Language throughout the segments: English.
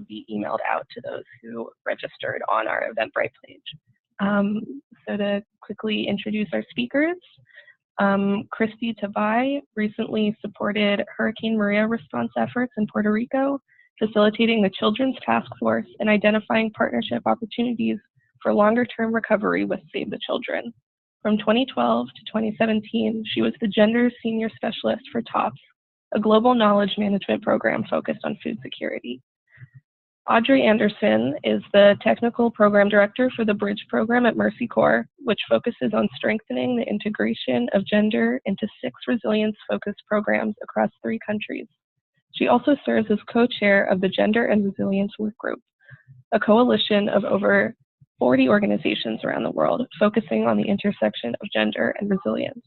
be emailed out to those who registered on our Eventbrite page. So to quickly introduce our speakers, Christy Tabai recently supported Hurricane Maria response efforts in Puerto Rico, facilitating the Children's Task Force and identifying partnership opportunities for longer-term recovery with Save the Children. From 2012 to 2017, she was the Gender Senior Specialist for TOPS, a global knowledge management program focused on food security. Audrey Anderson is the Technical Program Director for the Bridge program at Mercy Corps, which focuses on strengthening the integration of gender into 6 resilience-focused programs across 3 countries. She also serves as co-chair of the Gender and Resilience Work Group, a coalition of over 40 organizations around the world focusing on the intersection of gender and resilience.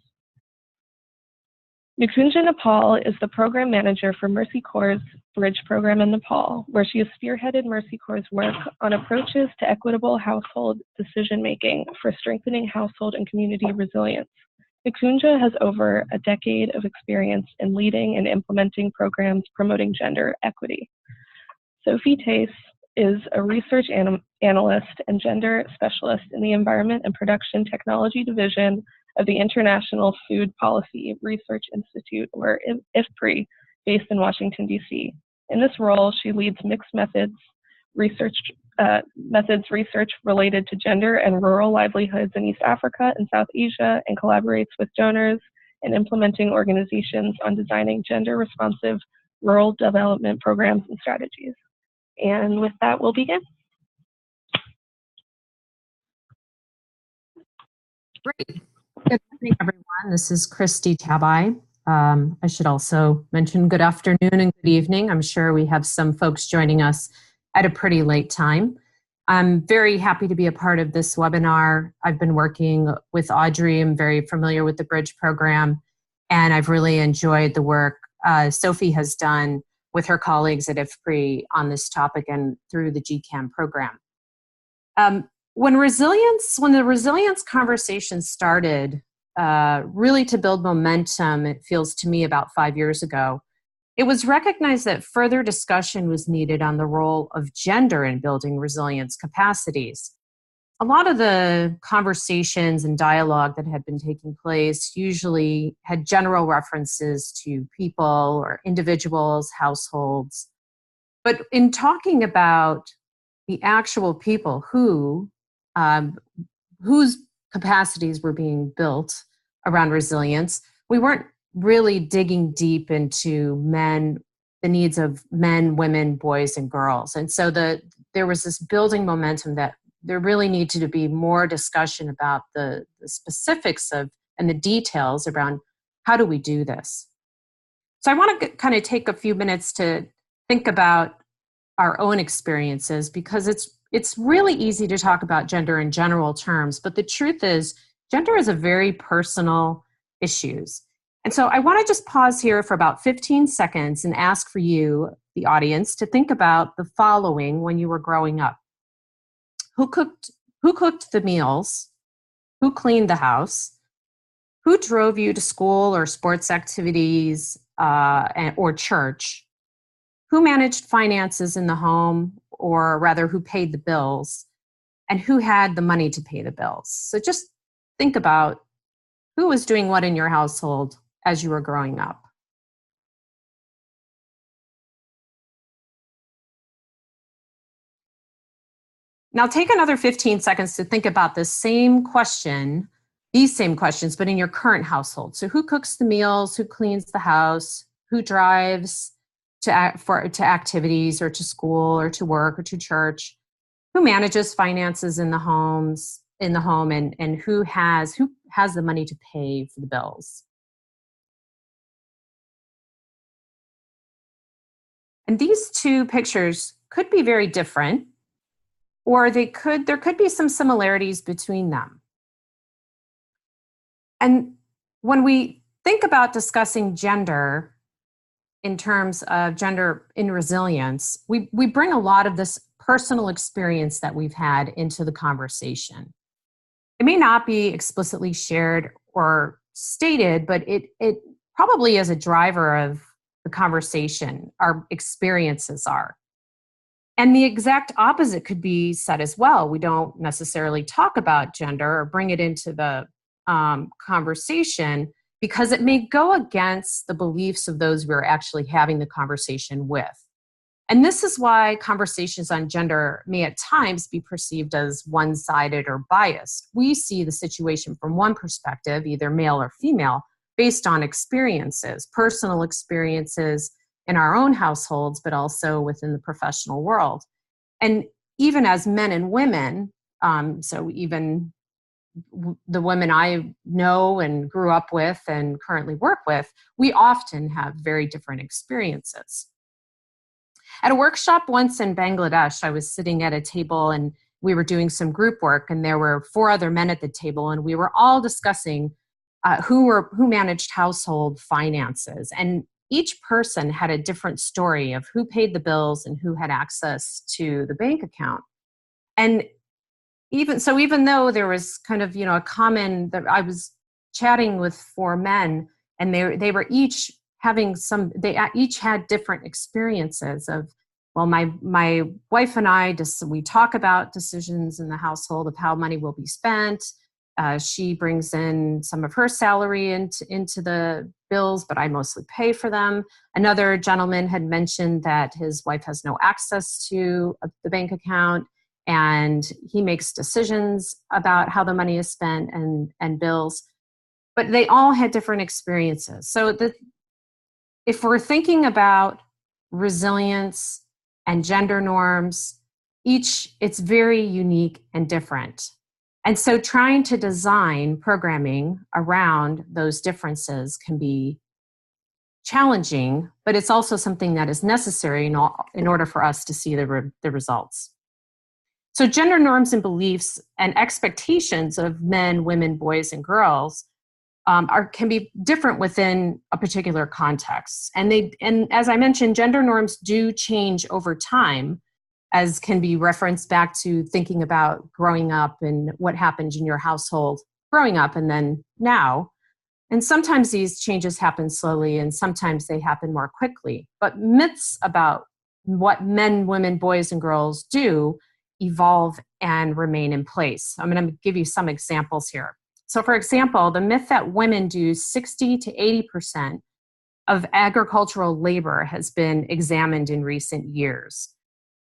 Nikunja Nepal is the program manager for Mercy Corps' Bridge program in Nepal, where she has spearheaded Mercy Corps' work on approaches to equitable household decision-making for strengthening household and community resilience. Nikunja has over a decade of experience in leading and implementing programs promoting gender equity. Sophie Tace is a research analyst and gender specialist in the Environment and Production Technology Division of the International Food Policy Research Institute, or IFPRI, based in Washington, D.C. In this role, she leads mixed methods research related to gender and rural livelihoods in East Africa and South Asia, and collaborates with donors and implementing organizations on designing gender-responsive rural development programs and strategies. And with that, we'll begin. Great. Good evening, everyone. This is Christy Tabai. I should also mention good afternoon and good evening. I'm sure we have some folks joining us at a pretty late time. I'm very happy to be a part of this webinar. I've been working with Audrey. I'm very familiar with the Bridge program, and I've really enjoyed the work Sophie has done with her colleagues at IFPRI on this topic and through the GKN program. When the resilience conversation started, really to build momentum, it feels to me about 5 years ago, it was recognized that further discussion was needed on the role of gender in building resilience capacities. A lot of the conversations and dialogue that had been taking place usually had general references to people or individuals, households. But in talking about the actual people whose capacities were being built around resilience, we weren't really digging deep into the needs of men, women, boys, and girls. And so there was this building momentum that there really needed to be more discussion about the specifics of and the details around how do we do this. So I want to kind of take a few minutes to think about our own experiences, because it's really easy to talk about gender in general terms, but the truth is gender is a very personal issue. And so I want to just pause here for about 15 seconds and ask for you, the audience, to think about the following when you were growing up. Who cooked the meals? Who cleaned the house? Who drove you to school or sports activities or church? Who managed finances in the home, or rather who paid the bills? And who had the money to pay the bills? So just think about who was doing what in your household as you were growing up. Now take another 15 seconds to think about these same questions, but in your current household. So who cooks the meals? Who cleans the house? Who drives to activities or to school or to work or to church? Who manages finances in the home, and who has the money to pay for the bills? And these two pictures could be very different, or there could be some similarities between them. And when we think about discussing gender in terms of gender in resilience, we bring a lot of this personal experience that we've had into the conversation. It may not be explicitly shared or stated, but it probably is a driver of the conversation, our experiences are. And the exact opposite could be said as well. We don't necessarily talk about gender or bring it into the conversation because it may go against the beliefs of those we're actually having the conversation with. And this is why conversations on gender may at times be perceived as one-sided or biased. We see the situation from one perspective, either male or female, based on experiences, personal experiences in our own households, but also within the professional world. And even as men and women, so even the women I know and grew up with and currently work with, we often have very different experiences. At a workshop once in Bangladesh, I was sitting at a table and we were doing some group work, and there were 4 other men at the table, and we were all discussing who managed household finances. And each person had a different story of who paid the bills and who had access to the bank account. And even though there was kind of, a common, that I was chatting with 4 men, and they were each having they each had different experiences of, well, my wife and I, we talk about decisions in the household of how money will be spent. She brings in some of her salary into the bills, but I mostly pay for them. Another gentleman had mentioned that his wife has no access to the bank account, and he makes decisions about how the money is spent and bills. But they all had different experiences. So if we're thinking about resilience and gender norms, it's very unique and different. And so trying to design programming around those differences can be challenging, but it's also something that is necessary in order for us to see the results. So gender norms and beliefs and expectations of men, women, boys, and girls can be different within a particular context. And as I mentioned, gender norms do change over time, as can be referenced back to thinking about growing up and what happened in your household growing up and then now. And sometimes these changes happen slowly and sometimes they happen more quickly. But myths about what men, women, boys, and girls do evolve and remain in place. I'm going to give you some examples here. So for example, the myth that women do 60 to 80% of agricultural labor has been examined in recent years.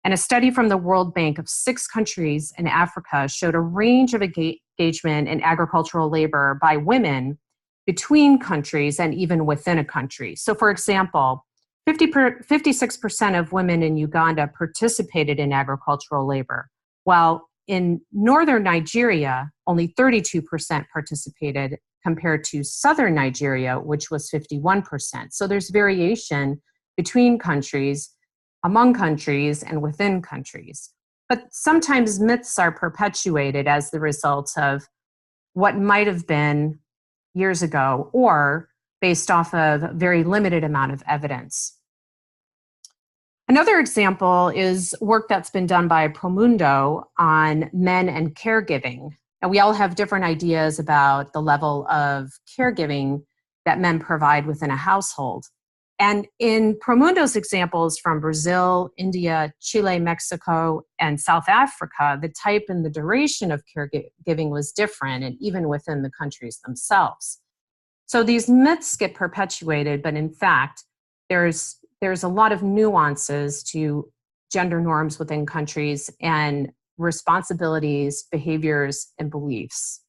And a study from the World Bank of 6 countries in Africa showed a range of engagement in agricultural labor by women between countries and even within a country. So for example, 56% of women in Uganda participated in agricultural labor, while in northern Nigeria, only 32% participated compared to southern Nigeria, which was 51%. So there's variation between countries, among countries, and within countries. But sometimes myths are perpetuated as the result of what might have been years ago or based off of a very limited amount of evidence. Another example is work that's been done by Promundo on men and caregiving. And we all have different ideas about the level of caregiving that men provide within a household. And in Promundo's examples from Brazil, India, Chile, Mexico, and South Africa, the type and the duration of caregiving was different, and even within the countries themselves. So these myths get perpetuated, but in fact, there's a lot of nuances to gender norms within countries and responsibilities, behaviors, and beliefs.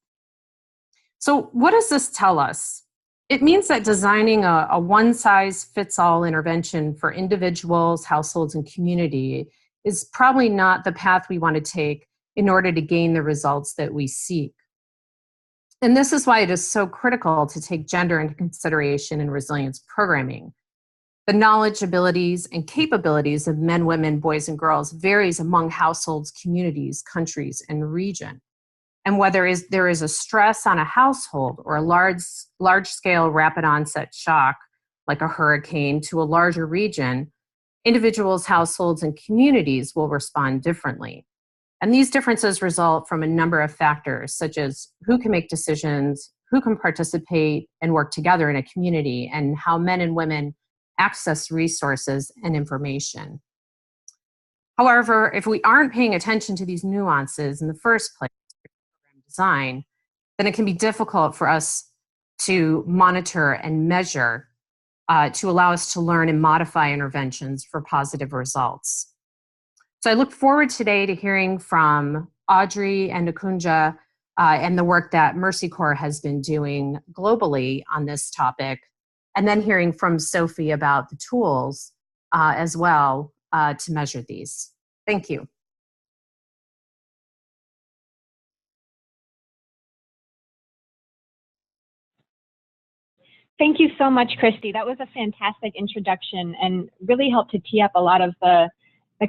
So what does this tell us? It means that designing a one-size-fits-all intervention for individuals, households, and community is probably not the path we want to take in order to gain the results that we seek. And this is why it is so critical to take gender into consideration in resilience programming. The knowledge, abilities, and capabilities of men, women, boys, and girls varies among households, communities, countries, and region. And whether there is a stress on a household or a large-scale rapid onset shock, like a hurricane, to a larger region, individuals, households, and communities will respond differently. And these differences result from a number of factors, such as who can make decisions, who can participate and work together in a community, and how men and women access resources and information. However, if we aren't paying attention to these nuances in the first place, design, then it can be difficult for us to monitor and measure to allow us to learn and modify interventions for positive results. So I look forward today to hearing from Audrey and Nikunja and the work that Mercy Corps has been doing globally on this topic, and then hearing from Sophie about the tools as well to measure these. Thank you. Thank you so much, Christy. That was a fantastic introduction and really helped to tee up a lot of the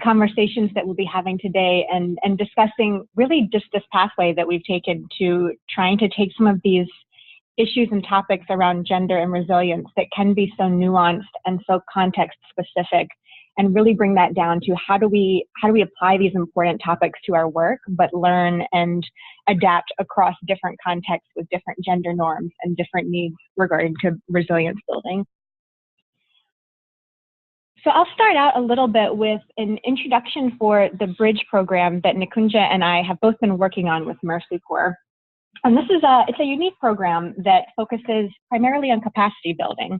conversations that we'll be having today and discussing really just this pathway that we've taken to trying to take some of these issues and topics around gender and resilience that can be so nuanced and so context specific, and really bring that down to how do we apply these important topics to our work, but learn and adapt across different contexts with different gender norms and different needs regarding to resilience building. So I'll start out a little bit with an introduction for the Bridge program that Nikunja and I have both been working on with Mercy Corps. And this is it's a unique program that focuses primarily on capacity building.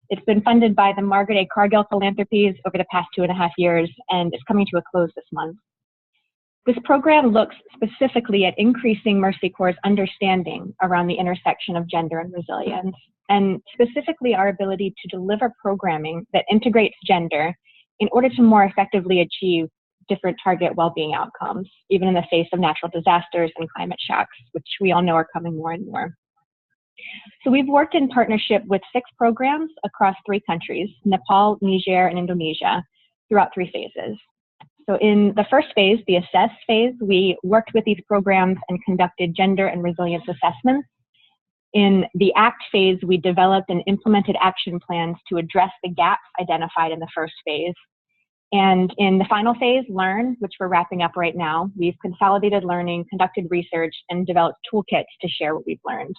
It's been funded by the Margaret A. Cargill Philanthropies over the past 2.5 years, and it's coming to a close this month. This program looks specifically at increasing Mercy Corps' understanding around the intersection of gender and resilience, and specifically our ability to deliver programming that integrates gender in order to more effectively achieve different target well-being outcomes, even in the face of natural disasters and climate shocks, which we all know are coming more and more. So we've worked in partnership with 6 programs across 3 countries, Nepal, Niger, and Indonesia, throughout 3 phases. So in the first phase, the assess phase, we worked with these programs and conducted gender and resilience assessments. In the act phase, we developed and implemented action plans to address the gaps identified in the first phase. And in the final phase, learn, which we're wrapping up right now, we've consolidated learning, conducted research, and developed toolkits to share what we've learned.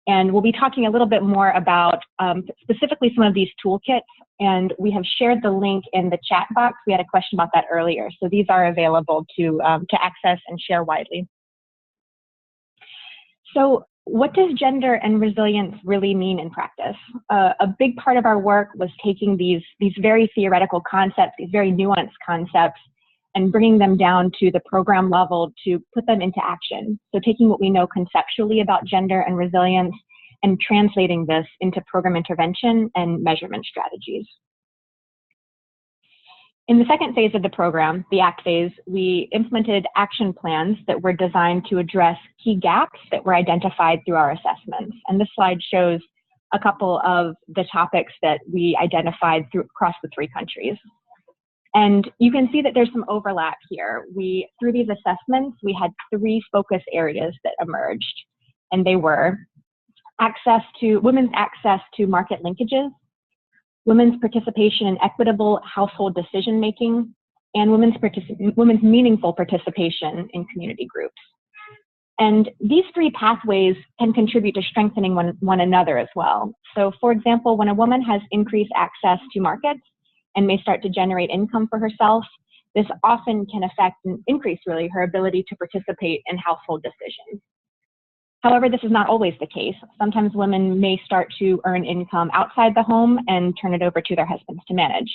And we'll be talking a little bit more about specifically some of these toolkits, and we have shared the link in the chat box. We had a question about that earlier, so these are available to access and share widely. So what does gender and resilience really mean in practice? A big part of our work was taking these very theoretical concepts, these very nuanced concepts, and bringing them down to the program level to put them into action. So taking what we know conceptually about gender and resilience and translating this into program intervention and measurement strategies. In the second phase of the program, the ACT phase, we implemented action plans that were designed to address key gaps that were identified through our assessments. And this slide shows a couple of the topics that we identified across the 3 countries. And you can see that there's some overlap here. Through these assessments, we had 3 focus areas that emerged, and they were women's access to market linkages, women's participation in equitable household decision-making, and women's meaningful participation in community groups. And these 3 pathways can contribute to strengthening one another as well. So for example, when a woman has increased access to markets and may start to generate income for herself, this often can affect and increase really her ability to participate in household decisions. However, this is not always the case. Sometimes women may start to earn income outside the home and turn it over to their husbands to manage.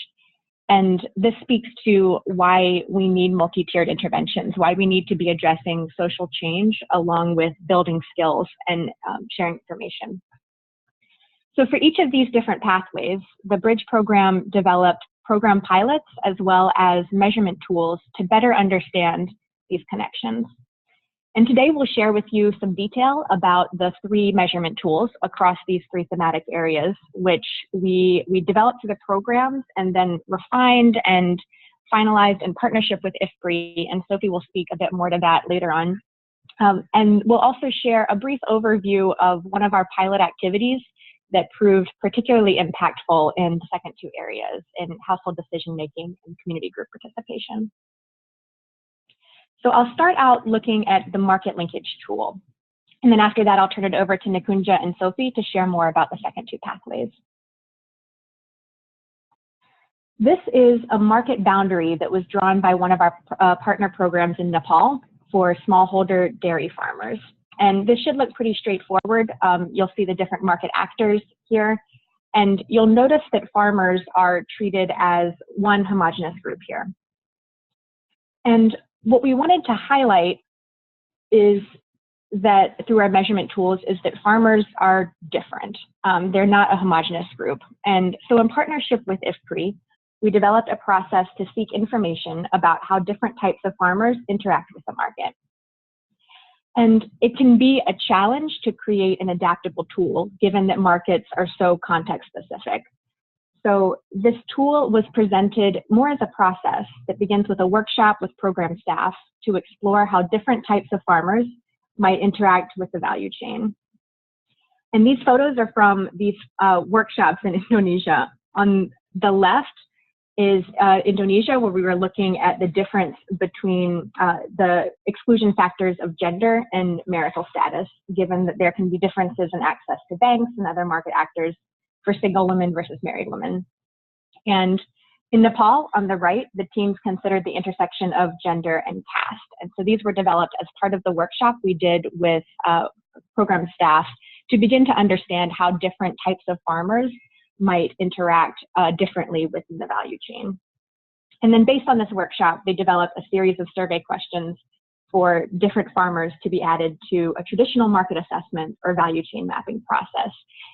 And this speaks to why we need multi-tiered interventions, why we need to be addressing social change along with building skills and sharing information. So for each of these different pathways, the Bridge program developed program pilots as well as measurement tools to better understand these connections. And today we'll share with you some detail about the 3 measurement tools across these 3 thematic areas, which we developed through the programs and then refined and finalized in partnership with IFPRI, and Sophie will speak a bit more to that later on. And we'll also share a brief overview of one of our pilot activities that proved particularly impactful in the second 2 areas, in household decision-making and community group participation. So I'll start out looking at the market linkage tool. And then after that, I'll turn it over to Nikunja and Sophie to share more about the second 2 pathways. This is a market boundary that was drawn by one of our partner programs in Nepal for smallholder dairy farmers. And this should look pretty straightforward. You'll see the different market actors here. And you'll notice that farmers are treated as one homogeneous group here. And what we wanted to highlight is that through our measurement tools is that farmers are different. They're not a homogeneous group. And so in partnership with IFPRI, we developed a process to seek information about how different types of farmers interact with the market. And it can be a challenge to create an adaptable tool, given that markets are so context specific. So this tool was presented more as a process that begins with a workshop with program staff to explore how different types of farmers might interact with the value chain. And these photos are from these workshops in Indonesia. On the left is Indonesia, where we were looking at the difference between the exclusion factors of gender and marital status, given that there can be differences in access to banks and other market actors for single women versus married women. And in Nepal, on the right, the teams considered the intersection of gender and caste. And so these were developed as part of the workshop we did with program staff to begin to understand how different types of farmers might interact differently within the value chain. And then based on this workshop, they developed a series of survey questions for different farmers to be added to a traditional market assessment or value chain mapping process.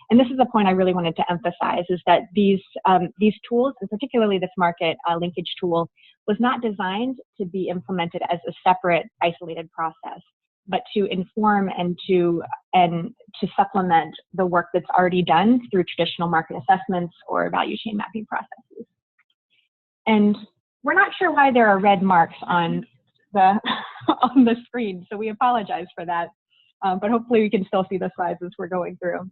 And this is a point I really wanted to emphasize, is that these tools, and particularly this market linkage tool, was not designed to be implemented as a separate, isolated process, but to inform and to supplement the work that's already done through traditional market assessments or value chain mapping processes. And we're not sure why there are red marks on the on the screen, so we apologize for that, but hopefully we can still see the slides as we're going through.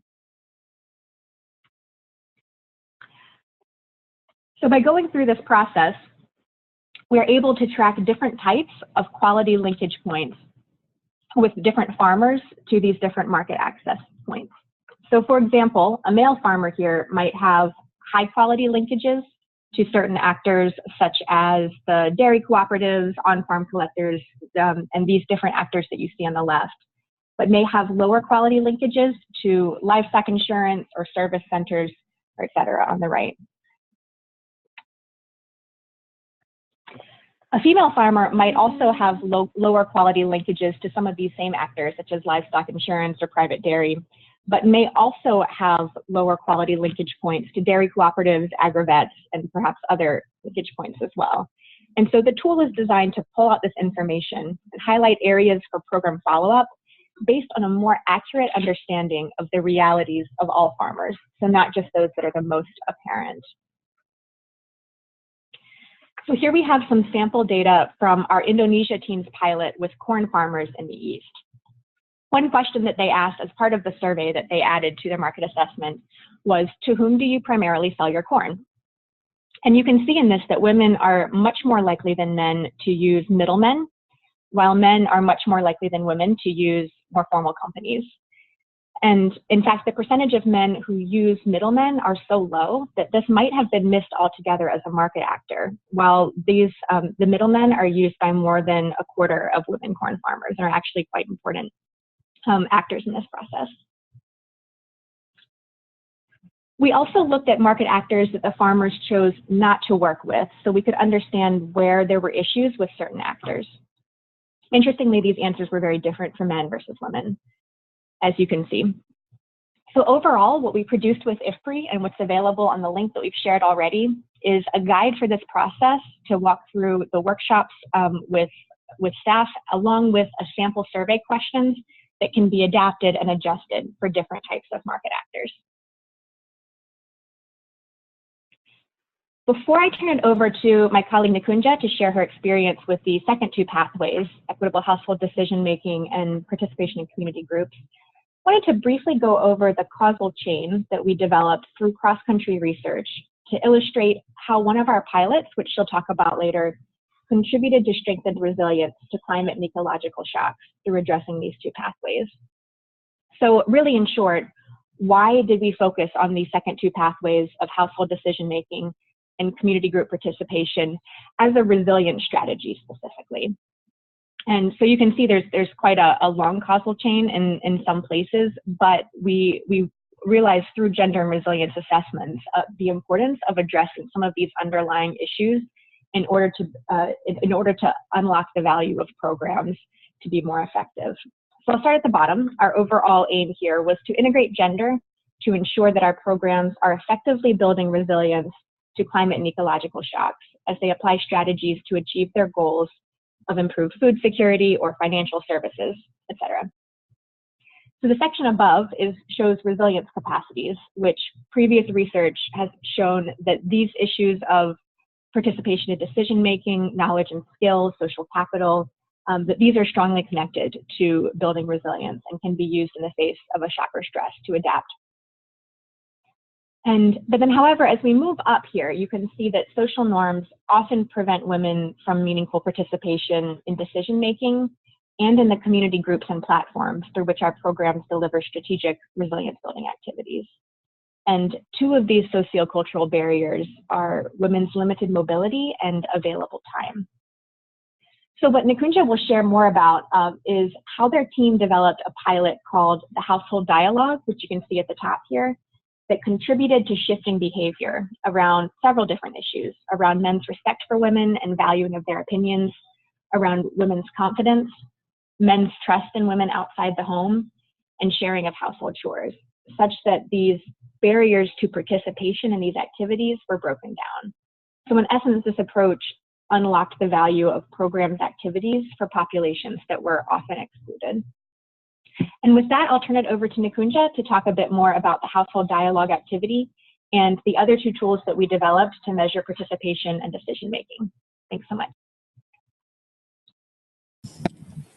So by going through this process, we're able to track different types of quality linkage points with different farmers to these different market access points. So for example, a male farmer here might have high quality linkages to certain actors such as the dairy cooperatives, on-farm collectors, and these different actors that you see on the left, but may have lower quality linkages to livestock insurance or service centers, or et cetera, on the right. A female farmer might also have lower quality linkages to some of these same actors, such as livestock insurance or private dairy, but may also have lower quality linkage points to dairy cooperatives, agrovets, and perhaps other linkage points as well. And so the tool is designed to pull out this information and highlight areas for program follow-up based on a more accurate understanding of the realities of all farmers, so not just those that are the most apparent. So here we have some sample data from our Indonesia team's pilot with corn farmers in the East. One question that they asked as part of the survey that they added to their market assessment was, to whom do you primarily sell your corn? And you can see in this that women are much more likely than men to use middlemen, while men are much more likely than women to use more formal companies. And in fact, the percentage of men who use middlemen are so low that this might have been missed altogether as a market actor, while these the middlemen are used by more than a quarter of women corn farmers and are actually quite important actors in this process. We also looked at market actors that the farmers chose not to work with, so we could understand where there were issues with certain actors. Interestingly, these answers were very different for men versus women, as you can see. So overall, what we produced with IFPRI and what's available on the link that we've shared already is a guide for this process to walk through the workshops with staff, along with a sample survey questions that can be adapted and adjusted for different types of market actors. Before I turn it over to my colleague Nikunja to share her experience with the second two pathways, equitable household decision-making and participation in community groups, I wanted to briefly go over the causal chain that we developed through cross-country research to illustrate how one of our pilots, which she'll talk about later, contributed to strengthened resilience to climate and ecological shocks through addressing these two pathways. So really, in short, why did we focus on these second two pathways of household decision-making and community group participation as a resilience strategy specifically. And so you can see there's quite a long causal chain in some places, but we realized through gender and resilience assessments the importance of addressing some of these underlying issues in order to unlock the value of programs to be more effective. So I'll start at the bottom. Our overall aim here was to integrate gender to ensure that our programs are effectively building resilience to climate and ecological shocks as they apply strategies to achieve their goals of improved food security or financial services, etc. So the section above shows resilience capacities, which previous research has shown that these issues of participation in decision-making, knowledge and skills, social capital, that these are strongly connected to building resilience and can be used in the face of a shock or stress to adapt. But then, however, as we move up here, you can see that social norms often prevent women from meaningful participation in decision-making and in the community groups and platforms through which our programs deliver strategic resilience-building activities. And two of these sociocultural barriers are women's limited mobility and available time. So what Nikunja will share more about is how their team developed a pilot called the Household Dialogue, which you can see at the top here, that contributed to shifting behavior around several different issues, around men's respect for women and valuing of their opinions, around women's confidence, men's trust in women outside the home, and sharing of household chores, such that these barriers to participation in these activities were broken down. So in essence, this approach unlocked the value of programs' activities for populations that were often excluded. And with that, I'll turn it over to Nikunja to talk a bit more about the Household Dialogue activity and the other two tools that we developed to measure participation and decision-making. Thanks so much.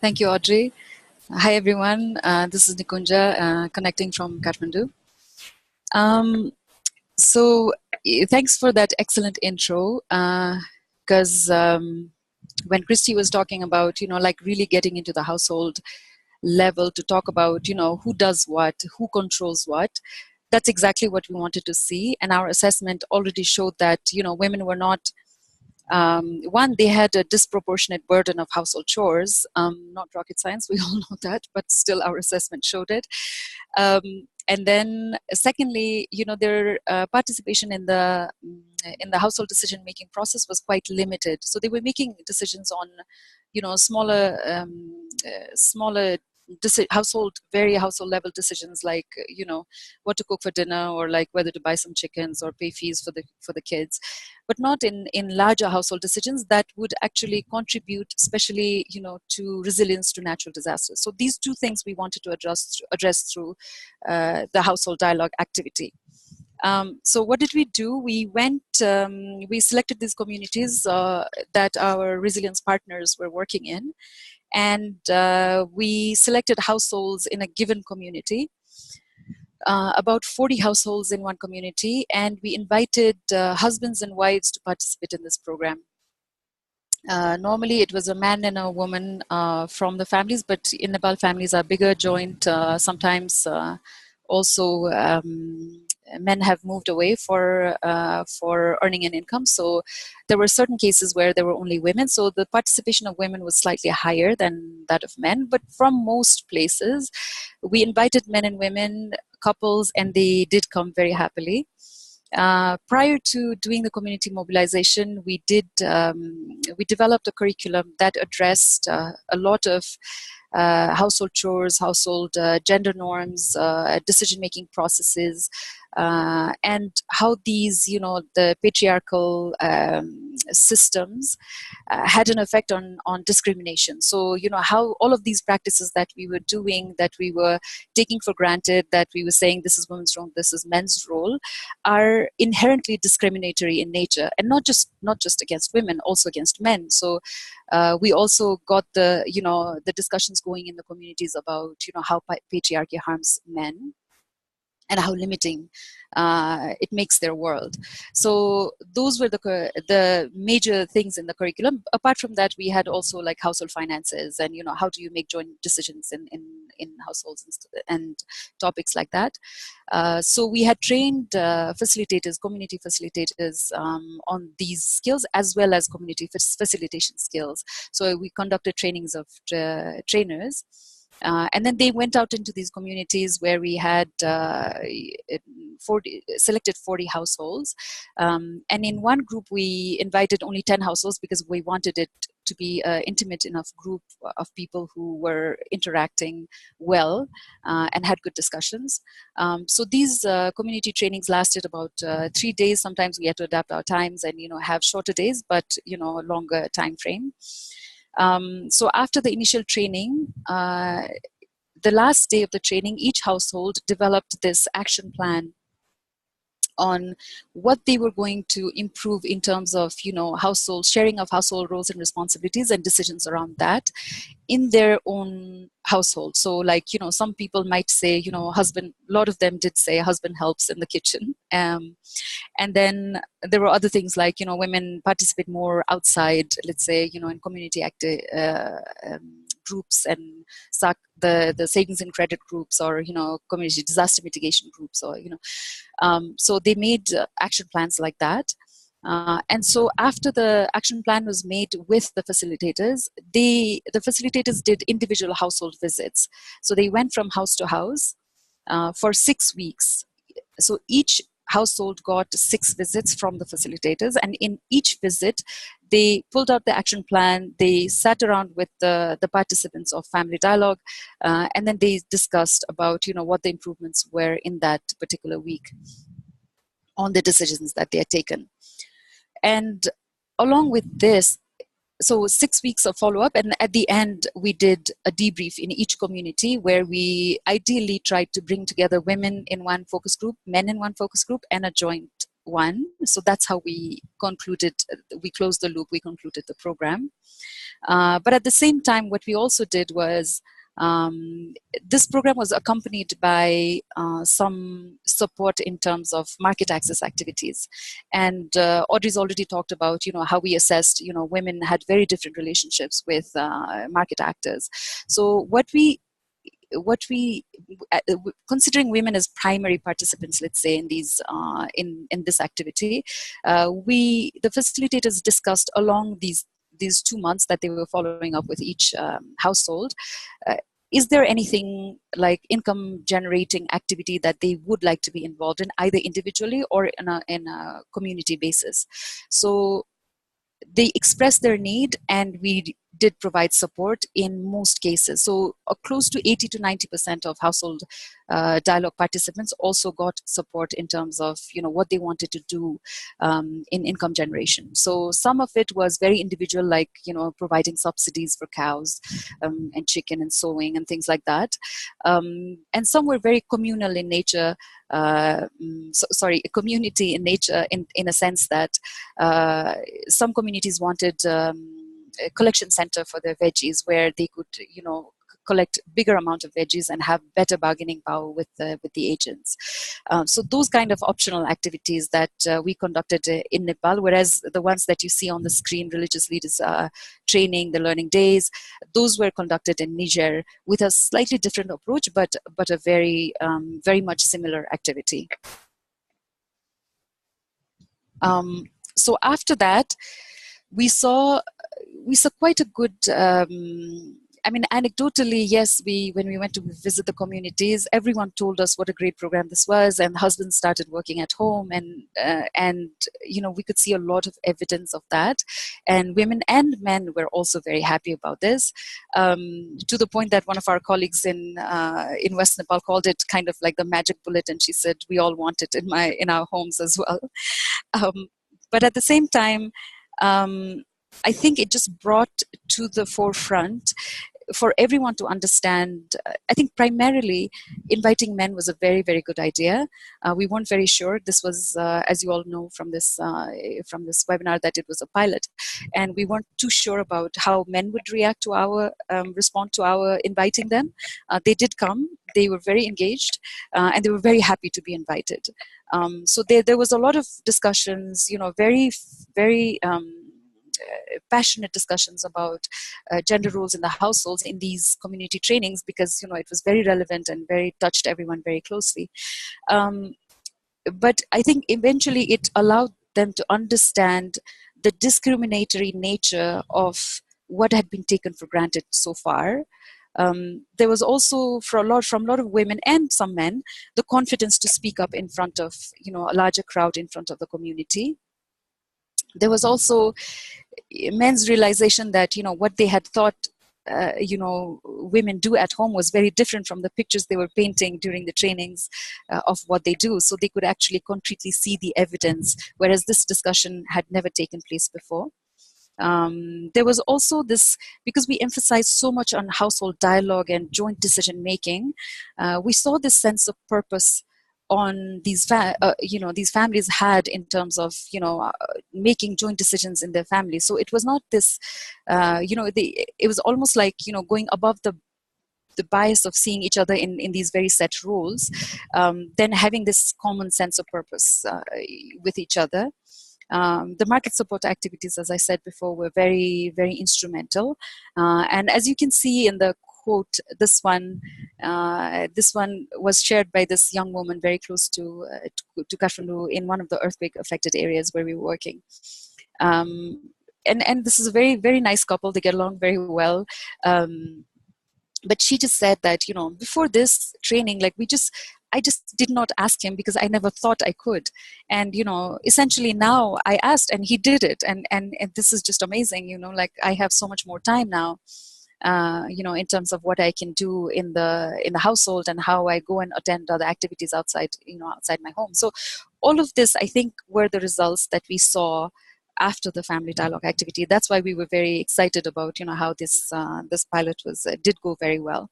Thank you, Audrey. Hi, everyone. This is Nikunja, connecting from Kathmandu. So thanks for that excellent intro, because when Christy was talking about, like really getting into the household level to talk about, who does what, who controls what, that's exactly what we wanted to see. And our assessment already showed that, women were not, one, they had a disproportionate burden of household chores, not rocket science, we all know that, but still our assessment showed it. And then secondly, their participation in the household decision-making process was quite limited. So they were making decisions on, smaller very household level decisions like, what to cook for dinner, or like whether to buy some chickens or pay fees for the kids, but not in larger household decisions that would actually contribute, especially, to resilience to natural disasters. So these two things we wanted to address through the Household Dialogue activity. So what did we do? We went, we selected these communities that our resilience partners were working in, and we selected households in a given community, about 40 households in one community, and we invited husbands and wives to participate in this program. Normally it was a man and a woman from the families, but in Nepal families are bigger, joint, sometimes also men have moved away for earning an income. So there were certain cases where there were only women. So the participation of women was slightly higher than that of men. But from most places, we invited men and women, couples, and they did come very happily. Prior to doing the community mobilization, we developed a curriculum that addressed a lot of household chores, household gender norms, decision-making processes, and how these, the patriarchal systems had an effect on discrimination. So, how all of these practices that we were doing, that we were taking for granted, that we were saying this is women's role, this is men's role, are inherently discriminatory in nature, and not just against women, also against men. So we also got the discussions going in the communities about how patriarchy harms men and how limiting it makes their world. So those were the major things in the curriculum. Apart from that, we had also like household finances and how do you make joint decisions in households and topics like that. So we had trained facilitators, community facilitators on these skills, as well as community facilitation skills. So we conducted trainings of trainers. And then they went out into these communities where we had selected 40 households. And in one group, we invited only 10 households because we wanted it to be an intimate enough group of people who were interacting well and had good discussions. So these community trainings lasted about 3 days. Sometimes we had to adapt our times and, have shorter days, but, a longer time frame. So after the initial training, the last day of the training, each household developed this action plan on what they were going to improve in terms of, household sharing of household roles and responsibilities and decisions around that in their own household. So like, some people might say, husband, a lot of them did say husband helps in the kitchen. And then there were other things like, women participate more outside, let's say, in community groups and the savings and credit groups, or, community disaster mitigation groups, or, so they made action plans like that. And so after the action plan was made with the facilitators, the facilitators did individual household visits. So they went from house to house for 6 weeks. So each household got 6 visits from the facilitators, and in each visit they pulled out the action plan, they sat around with the participants of family dialogue, and then they discussed about what the improvements were in that particular week on the decisions that they had taken. And along with this, so 6 weeks of follow-up, and at the end we did a debrief in each community where we ideally tried to bring together women in one focus group, men in one focus group, and a joint one. So that's how we closed the loop, we concluded the program. But at the same time, what we also did was, this program was accompanied by some support in terms of market access activities. And Audrey's already talked about, how we assessed, women had very different relationships with market actors. So what we considering women as primary participants, let's say, in these in this activity, the facilitators discussed along these 2 months that they were following up with each household, is there anything like income generating activity that they would like to be involved in, either individually or in a community basis? So they expressed their need, and we did provide support in most cases. So close to 80 to 90% of household dialogue participants also got support in terms of what they wanted to do in income generation. So some of it was very individual, like providing subsidies for cows and chicken and sewing and things like that. And some were very communal in nature. Community in nature, in a sense that some communities wanted a collection center for their veggies where they could, collect bigger amount of veggies and have better bargaining power with the agents. So those kind of optional activities that we conducted in Nepal, whereas the ones that you see on the screen, religious leaders training, the learning days, those were conducted in Niger with a slightly different approach, but a very, very much similar activity. So after that, we saw quite a good, anecdotally, yes, when we went to visit the communities, everyone told us what a great program this was, and husbands started working at home, and we could see a lot of evidence of that, and women and men were also very happy about this, to the point that one of our colleagues in West Nepal called it kind of like the magic bullet, and she said we all want it in our homes as well. But at the same time, I think it just brought to the forefront for everyone to understand. I think primarily inviting men was a very, very good idea. We weren't very sure. This was, as you all know from this webinar, that it was a pilot, and we weren't too sure about how men would react to our respond to our inviting them. They did come. They were very engaged, and they were very happy to be invited. So there was a lot of discussions. Very, very passionate discussions about gender roles in the households in these community trainings, because it was very relevant and very touched everyone very closely. But I think eventually it allowed them to understand the discriminatory nature of what had been taken for granted so far. There was also, from a lot of women and some men, the confidence to speak up in front of a larger crowd, in front of the community. There was also men's realization that what they had thought women do at home was very different from the pictures they were painting during the trainings of what they do. So they could actually concretely see the evidence, whereas this discussion had never taken place before. There was also this, because we emphasized so much on household dialogue and joint decision making, we saw this sense of purpose on these these families had in terms of making joint decisions in their families. So it was not this it was almost like going above the bias of seeing each other in these very set roles, then having this common sense of purpose with each other. The market support activities, as I said before, were very, very instrumental. And as you can see in the quote, this one was shared by this young woman very close to Kathmandu, in one of the earthquake-affected areas where we were working. And this is a very, very nice couple. They get along very well. But she just said that, before this training, I just did not ask him because I never thought I could. And, essentially now I asked and he did it. And this is just amazing, I have so much more time now, in terms of what I can do in the household and how I go and attend other activities outside my home. So all of this, I think, were the results that we saw after the family dialogue activity. That's why we were very excited about how this pilot did go very well.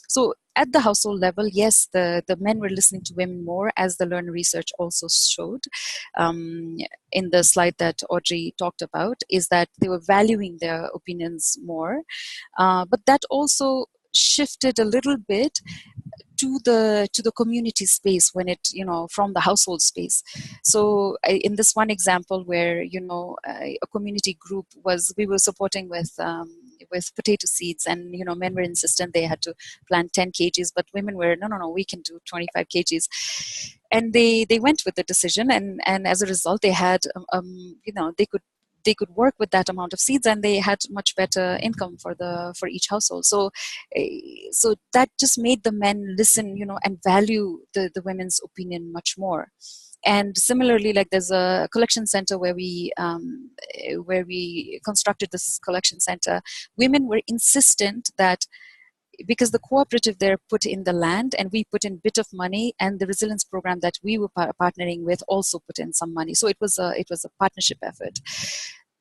So at the household level, yes, the men were listening to women more, as the learner research also showed. In the slide that Audrey talked about, is that they were valuing their opinions more, but that also shifted a little bit to the community space when it from the household space. So in this one example where a community group we were supporting with potato seeds, and men were insistent they had to plant 10 kgs, but women were no, we can do 25 kgs, and they went with the decision, and as a result they had they could work with that amount of seeds, and they had much better income for each household. So that just made the men listen, and value the women's opinion much more. And similarly, there's a collection center where we constructed this collection center. Women were insistent that, because the cooperative there put in the land and we put in a bit of money, and the resilience program that we were partnering with also put in some money. So it was a partnership effort.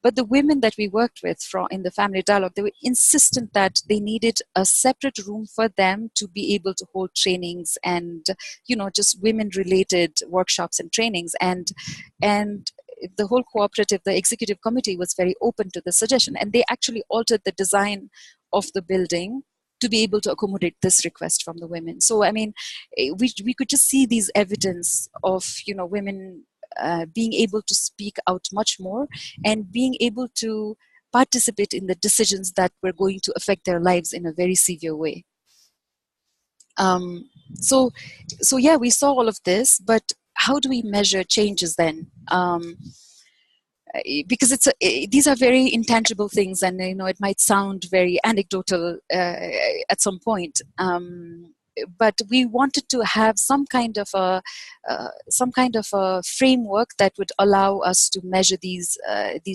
But the women that we worked with in the family dialogue, they were insistent that they needed a separate room for them to be able to hold trainings and, just women-related workshops and trainings. And the whole cooperative, the executive committee, was very open to the suggestion. And they actually altered the design of the building to be able to accommodate this request from the women. So, I mean, we could just see these evidence of, women being able to speak out much more and being able to participate in the decisions that were going to affect their lives in a very severe way. So yeah, we saw all of this, but how do we measure changes then? Because these are very intangible things, and it might sound very anecdotal at some point. But we wanted to have some kind of a framework that would allow us to measure these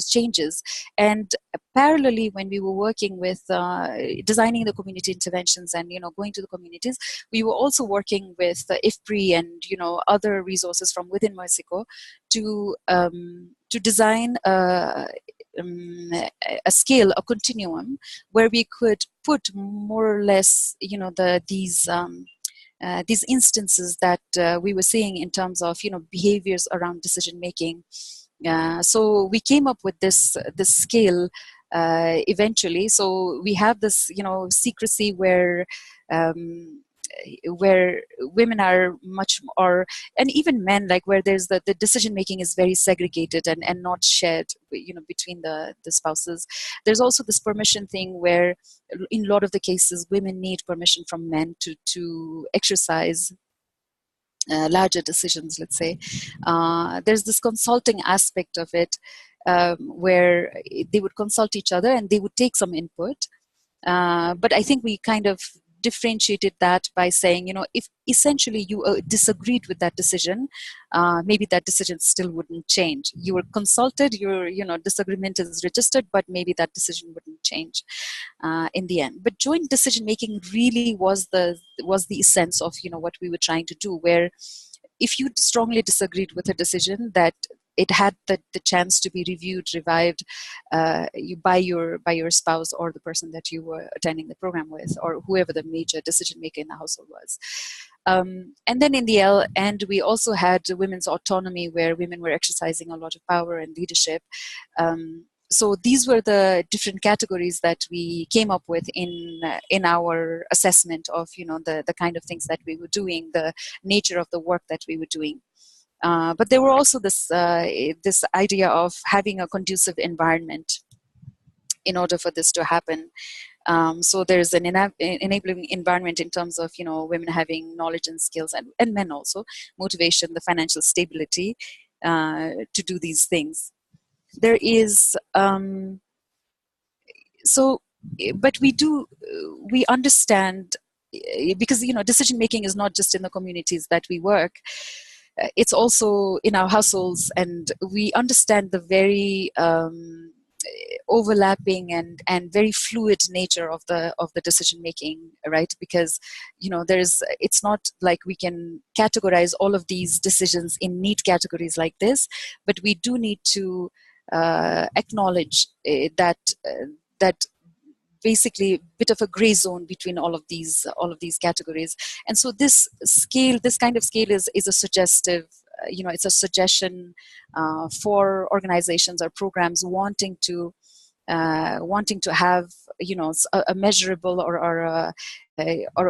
changes. And parallelly, when we were working with designing the community interventions and going to the communities, we were also working with IFPRI and other resources from within Mexico to design a scale, a continuum, where we could put more or less, these instances that we were seeing in terms of, behaviors around decision making. So we came up with this scale eventually. So we have this, secrecy where where women are much more, and even men, like where there's the decision making is very segregated and not shared, between the spouses. There's also this permission thing where in a lot of the cases women need permission from men to exercise larger decisions, let's say. There's this consulting aspect of it, where they would consult each other and they would take some input. But I think we kind of differentiated that by saying, if essentially you disagreed with that decision, maybe that decision still wouldn't change. You were consulted, your disagreement is registered, but maybe that decision wouldn't change in the end. But joint decision making really was the essence of what we were trying to do, where if you strongly disagreed with a decision, that it had the chance to be reviewed, revived by your spouse or the person that you were attending the program with, or whoever the major decision maker in the household was. And then in the end, we also had women's autonomy, where women were exercising a lot of power and leadership. So these were the different categories that we came up with in our assessment of the kind of things that we were doing, the nature of the work that we were doing. But there were also this idea of having a conducive environment in order for this to happen. So there's an enabling environment in terms of women having knowledge and skills, and men also, motivation, the financial stability to do these things. There is but we understand, because decision making is not just in the communities that we work. It's also in our households, and we understand the very overlapping and very fluid nature of the decision making, right? Because it's not like we can categorize all of these decisions in neat categories like this, but we do need to acknowledge that basically a bit of a gray zone between all of these categories. And so this kind of scale is a suggestive, it's a suggestion for organizations or programs wanting to have a measurable or a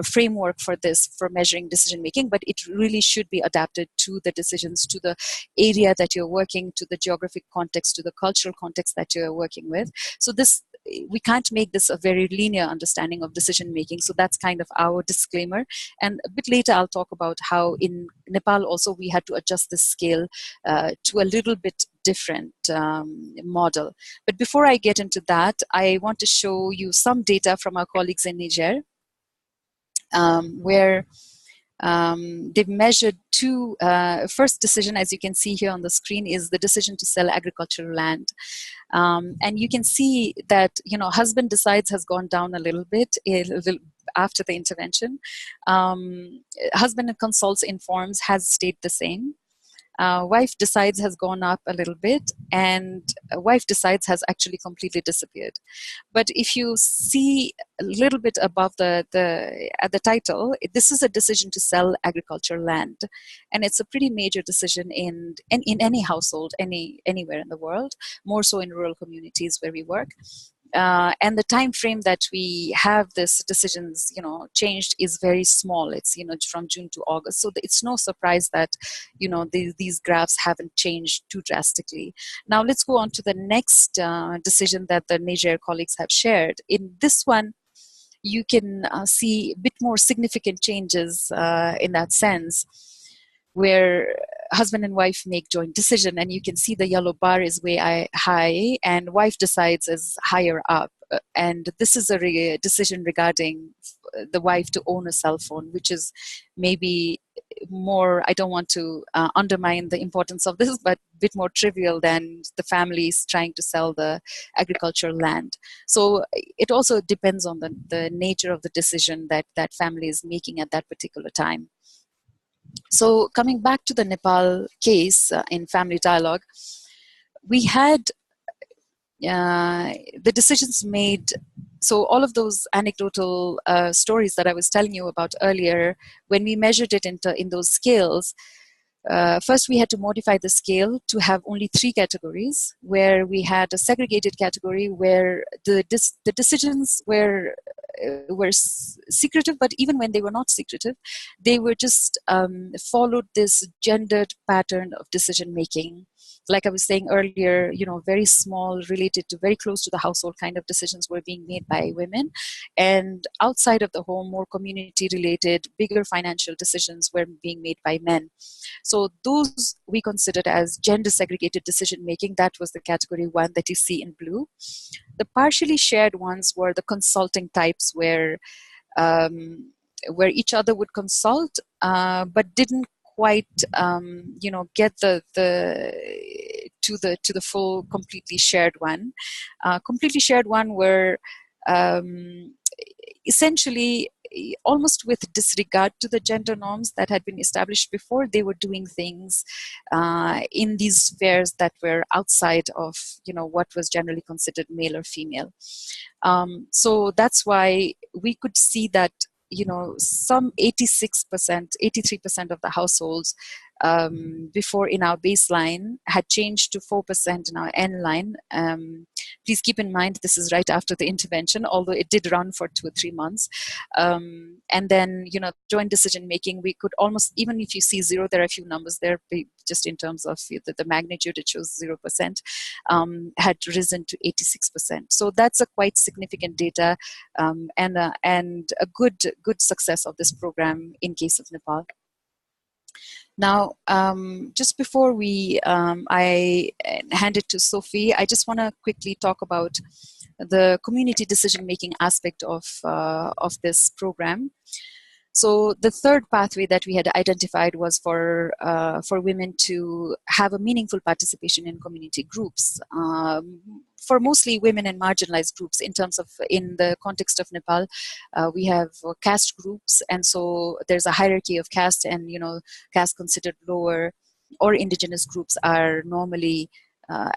framework for measuring decision making, but it really should be adapted to the decisions, to the area that you're working, to the geographic context, to the cultural context that you're working with. So we can't make this a very linear understanding of decision making. So that's kind of our disclaimer. And a bit later, I'll talk about how in Nepal also we had to adjust the scale to a little bit different model. But before I get into that, I want to show you some data from our colleagues in Niger, where they've measured two. First decision, as you can see here on the screen, is the decision to sell agricultural land. And you can see that, husband decides has gone down a little bit after the intervention. Husband consults, informs has stayed the same. Wife decides has gone up a little bit, and wife decides has actually completely disappeared. But if you see a little bit above at the title, this is a decision to sell agricultural land, and it's a pretty major decision in any household, anywhere in the world, more so in rural communities where we work. And the time frame that we have this decisions, changed is very small. It's from June to August, so it's no surprise that these graphs haven't changed too drastically. Now let's go on to the next decision that the Niger colleagues have shared. In this one, you can see a bit more significant changes in that sense, where husband and wife make joint decision, and you can see the yellow bar is way high, and wife decides is higher up. And this is a decision regarding the wife to own a cell phone, which is maybe more, I don't want to undermine the importance of this, but a bit more trivial than the families trying to sell the agricultural land. So it also depends on the nature of the decision that family is making at that particular time. So coming back to the Nepal case in Family Dialogue, we had the decisions made. So all of those anecdotal stories that I was telling you about earlier, when we measured it in those scales, first we had to modify the scale to have only 3 categories, where we had a segregated category where the decisions were secretive, but even when they were not secretive, they were just followed this gendered pattern of decision making. Like I was saying earlier, very small, related to very close to the household kind of decisions were being made by women, and outside of the home, more community related, bigger financial decisions were being made by men. So those we considered as gender segregated decision making. That was the category 1 that you see in blue. The partially shared ones were the consulting types, where each other would consult, but didn't quite get the to the full completely shared one. Completely shared one were essentially, almost with disregard to the gender norms that had been established before, they were doing things in these spheres that were outside of what was generally considered male or female. So that's why we could see that some 86%, 83% of the households before in our baseline had changed to 4% in our end line. Please keep in mind this is right after the intervention, although it did run for 2 or 3 months. And then joint decision making, we could almost, even if you see 0, there are a few numbers there, just in terms of the magnitude, it shows 0%, had risen to 86%. So that's a quite significant data, and a good success of this program in case of Nepal. Now, just before I hand it to Sophie, I just want to quickly talk about the community decision-making aspect of this program. So the third pathway that we had identified was for women to have a meaningful participation in community groups, for mostly women and marginalized groups. In the context of Nepal, we have caste groups, and so there's a hierarchy of caste, and caste considered lower or indigenous groups are normally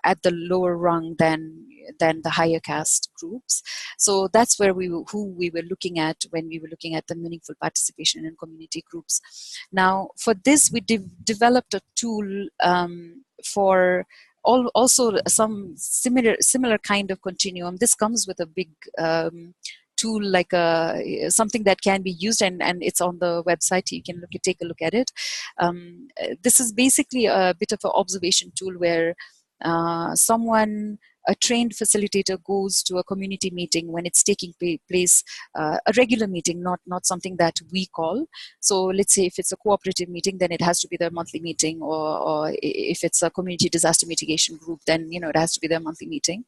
at the lower rung than the higher caste groups. So that's who we were looking at when we were looking at the meaningful participation in community groups. Now, for this, we developed a tool for also some similar kind of continuum. This comes with a big tool, like something that can be used, and it's on the website. You can take a look at it. This is basically a bit of an observation tool where a trained facilitator goes to a community meeting when it's taking place, a regular meeting, not something that we call. So let's say if it's a cooperative meeting, then it has to be their monthly meeting, or if it's a community disaster mitigation group, then it has to be their monthly meeting.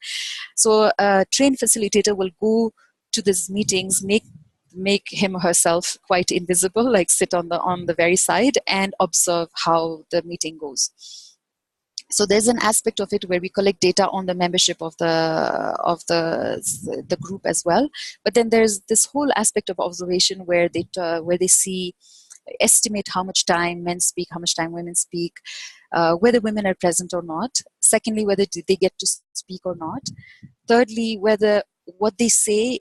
So a trained facilitator will go to these meetings, make him or herself quite invisible, like sit on the very side and observe how the meeting goes. So there's an aspect of it where we collect data on the membership of the group as well. But then there's this whole aspect of observation where they estimate how much time men speak, how much time women speak, whether women are present or not. Secondly, whether they get to speak or not. Thirdly, whether what they say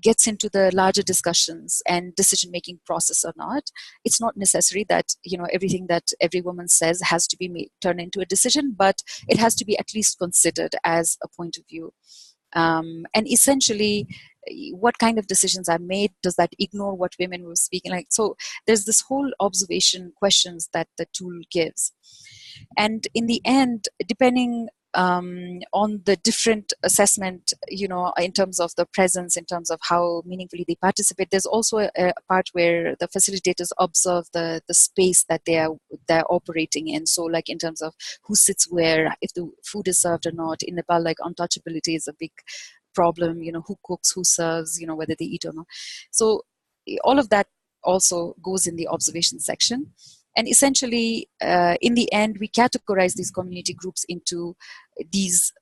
gets into the larger discussions and decision-making process or not. It's not necessary that everything that every woman says has to be turned into a decision, but it has to be at least considered as a point of view. And essentially, what kind of decisions are made? Does that ignore what women were speaking like? So there's this whole observation questions that the tool gives. And in the end, depending on the different assessment, in terms of the presence, in terms of how meaningfully they participate, there's also a part where the facilitators observe the space that they're operating in. So like in terms of who sits where, if the food is served or not. In Nepal, like untouchability is a big problem, who cooks, who serves, whether they eat or not. So all of that also goes in the observation section. And essentially, in the end, we categorize these community groups into these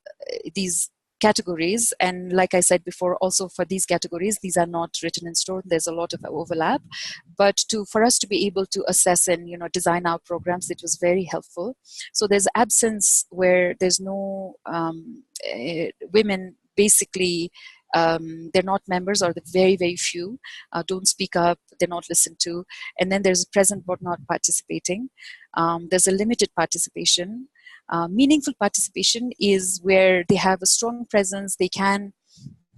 categories. And like I said before, also for these categories, these are not written in stone. There's a lot of overlap. But for us to be able to assess and design our programs, it was very helpful. So there's absence where there's no women, basically. They're not members, or the very, very few don't speak up, they're not listened to. And then there's present but not participating. There's a limited participation. Meaningful participation is where they have a strong presence, they can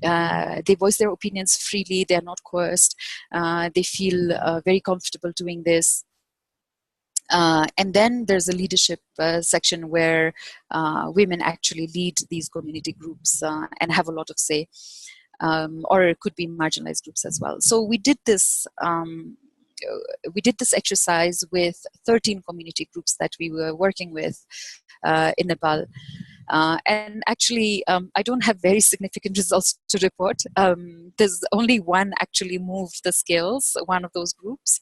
they voice their opinions freely. They're not coerced. They feel very comfortable doing this. And then there's a leadership section where women actually lead these community groups and have a lot of say, or it could be marginalized groups as well. So we did this exercise with 13 community groups that we were working with in Nepal. And actually, I don't have very significant results to report. There's only one actually moved the scales, one of those groups.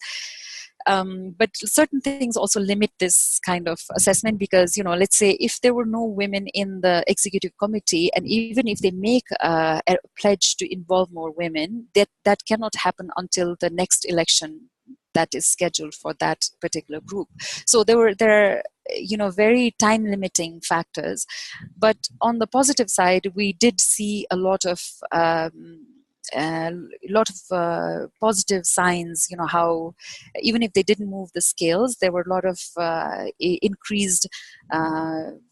But certain things also limit this kind of assessment because, let's say if there were no women in the executive committee, and even if they make a pledge to involve more women, that cannot happen until the next election that is scheduled for that particular group. So there are very time limiting factors. But on the positive side, we did see a lot of positive signs, how even if they didn't move the scales, there were a lot of increased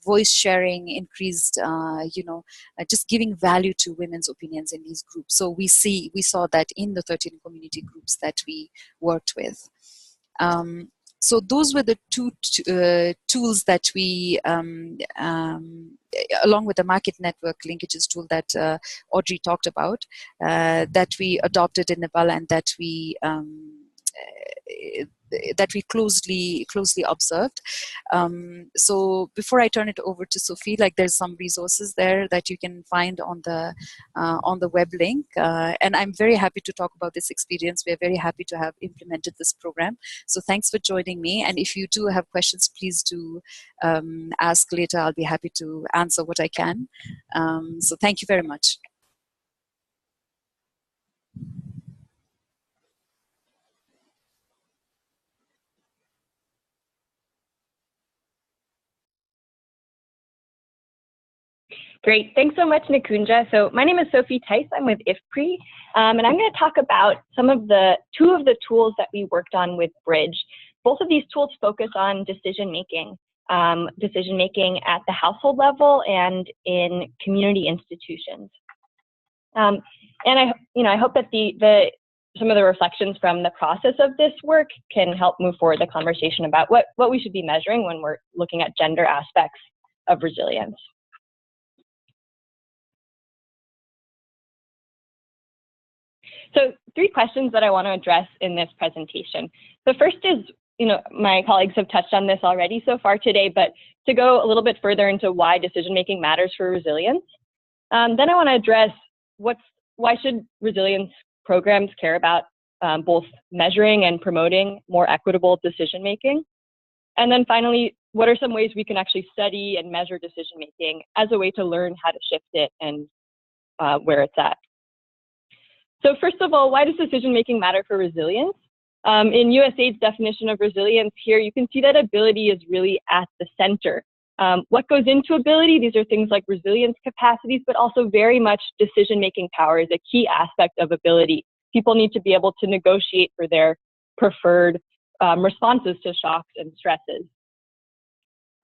voice sharing, increased just giving value to women's opinions in these groups. So we saw that in the 13 community groups that we worked with. So those were the two tools that we, along with the market network linkages tool that Audrey talked about, that we adopted in Nepal and that we closely observed. So before I turn it over to Sophie, there's some resources there that you can find on the web link. And I'm very happy to talk about this experience. We're very happy to have implemented this program. So thanks for joining me. And if you do have questions, please do ask later. I'll be happy to answer what I can. So thank you very much. Great. Thanks so much, Nikunja. So my name is Sophie Tice. I'm with IFPRI, and I'm going to talk about two of the tools that we worked on with Bridge. Both of these tools focus on decision-making at the household level and in community institutions. And I hope that some of the reflections from the process of this work can help move forward the conversation about what we should be measuring when we're looking at gender aspects of resilience. So 3 questions that I want to address in this presentation. The first is, my colleagues have touched on this already so far today, but to go a little bit further into why decision-making matters for resilience. Then I want to address why should resilience programs care about both measuring and promoting more equitable decision-making. And then finally, what are some ways we can actually study and measure decision-making as a way to learn how to shift it and where it's at. So first of all, why does decision-making matter for resilience? In USAID's definition of resilience here, you can see that ability is really at the center. What goes into ability? These are things like resilience capacities, but also very much decision-making power is a key aspect of ability. People need to be able to negotiate for their preferred responses to shocks and stresses.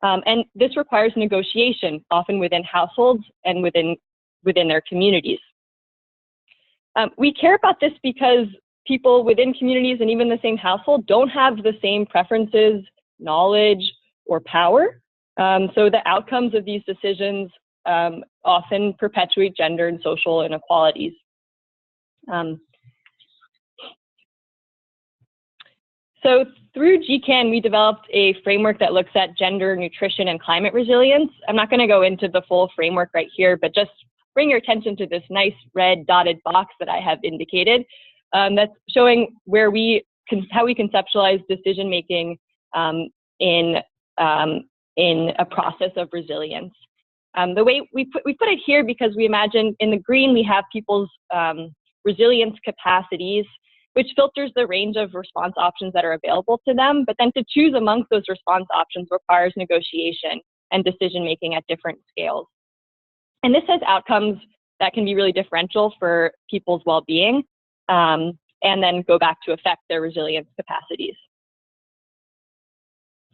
And this requires negotiation, often within households and within their communities. We care about this because people within communities and even the same household don't have the same preferences, knowledge, or power. So the outcomes of these decisions often perpetuate gender and social inequalities. So through GKN, we developed a framework that looks at gender, nutrition, and climate resilience. I'm not going to go into the full framework right here, but just bring your attention to this nice red dotted box that I have indicated. That's showing how we conceptualize decision-making in a process of resilience. The way we put it here because we imagine in the green we have people's resilience capacities, which filters the range of response options that are available to them. But then to choose amongst those response options requires negotiation and decision-making at different scales. And this has outcomes that can be really differential for people's well-being and then go back to affect their resilience capacities.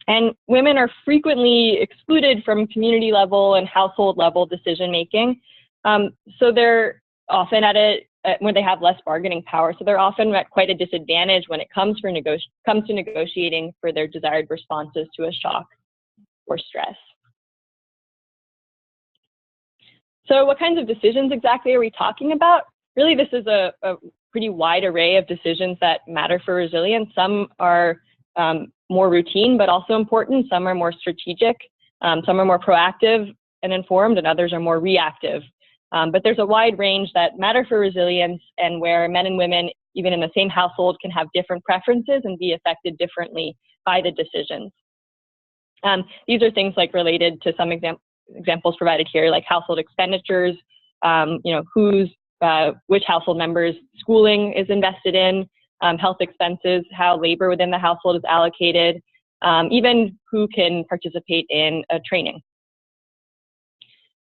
And women are frequently excluded from community level and household level decision-making. So their often when they have less bargaining power. So they're often at quite a disadvantage when it comes to negotiating for their desired responses to a shock or stress. So what kinds of decisions exactly are we talking about? Really, this is a pretty wide array of decisions that matter for resilience. Some are more routine, but also important. Some are more strategic. Some are more proactive and informed, and others are more reactive. But there's a wide range that matter for resilience, and where men and women, even in the same household, can have different preferences and be affected differently by the decisions. These are things like related to some examples provided here, like household expenditures, which household members' schooling is invested in, health expenses, how labor within the household is allocated, even who can participate in a training.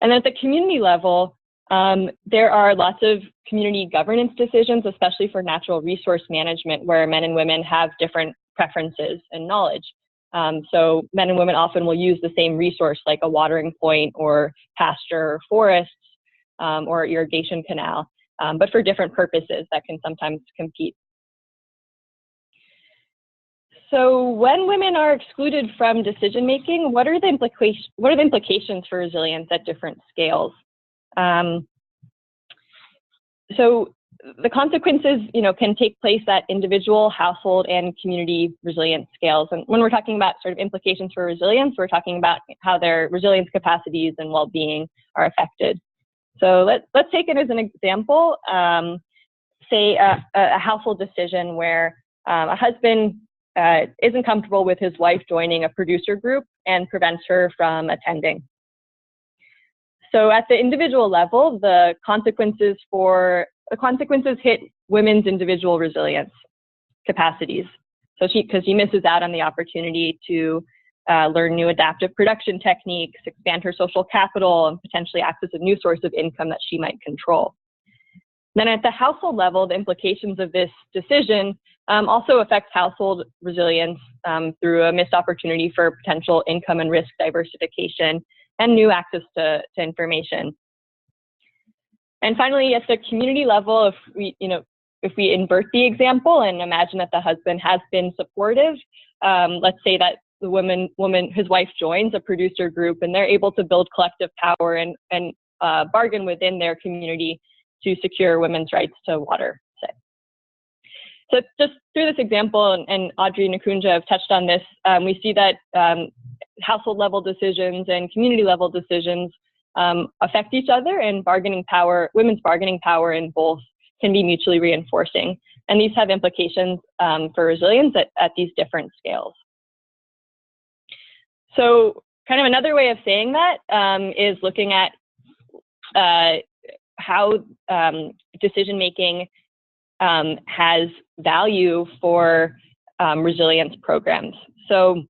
And at the community level, there are lots of community governance decisions, especially for natural resource management, where men and women have different preferences and knowledge. So men and women often will use the same resource, like a watering point or pasture or forests or irrigation canal, but for different purposes that can sometimes compete. So when women are excluded from decision making, what are the implications for resilience at different scales? So the consequences, can take place at individual, household, and community resilience scales. And when we're talking about sort of implications for resilience, we're talking about how their resilience capacities and well-being are affected. So let's take it as an example. Say a household decision where a husband isn't comfortable with his wife joining a producer group and prevents her from attending. So at the individual level, the consequences hit women's individual resilience capacities. So because she misses out on the opportunity to learn new adaptive production techniques, expand her social capital, and potentially access a new source of income that she might control. Then at the household level, the implications of this decision also affects household resilience through a missed opportunity for potential income and risk diversification and new access to information. And finally, at the community level, if we invert the example and imagine that the husband has been supportive, let's say that the his wife joins a producer group and they're able to build collective power and bargain within their community to secure women's rights to water. So just through this example, and Audrey and Nakunja have touched on this, we see that household level decisions and community level decisions affect each other, and women's bargaining power in both can be mutually reinforcing. And these have implications for resilience at these different scales. So kind of another way of saying that is looking at how decision-making has value for resilience programs. So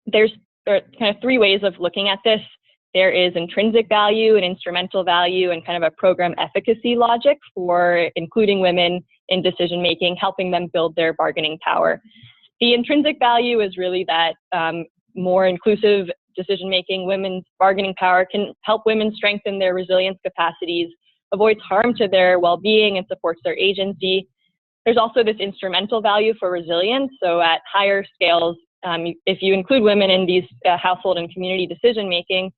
there are kind of three ways of looking at this. There is intrinsic value and instrumental value, and kind of a program efficacy logic for including women in decision-making, helping them build their bargaining power. The intrinsic value is really that more inclusive decision-making, women's bargaining power can help women strengthen their resilience capacities, avoids harm to their well-being, and supports their agency. There's also this instrumental value for resilience. So at higher scales, if you include women in these household and community decision-making,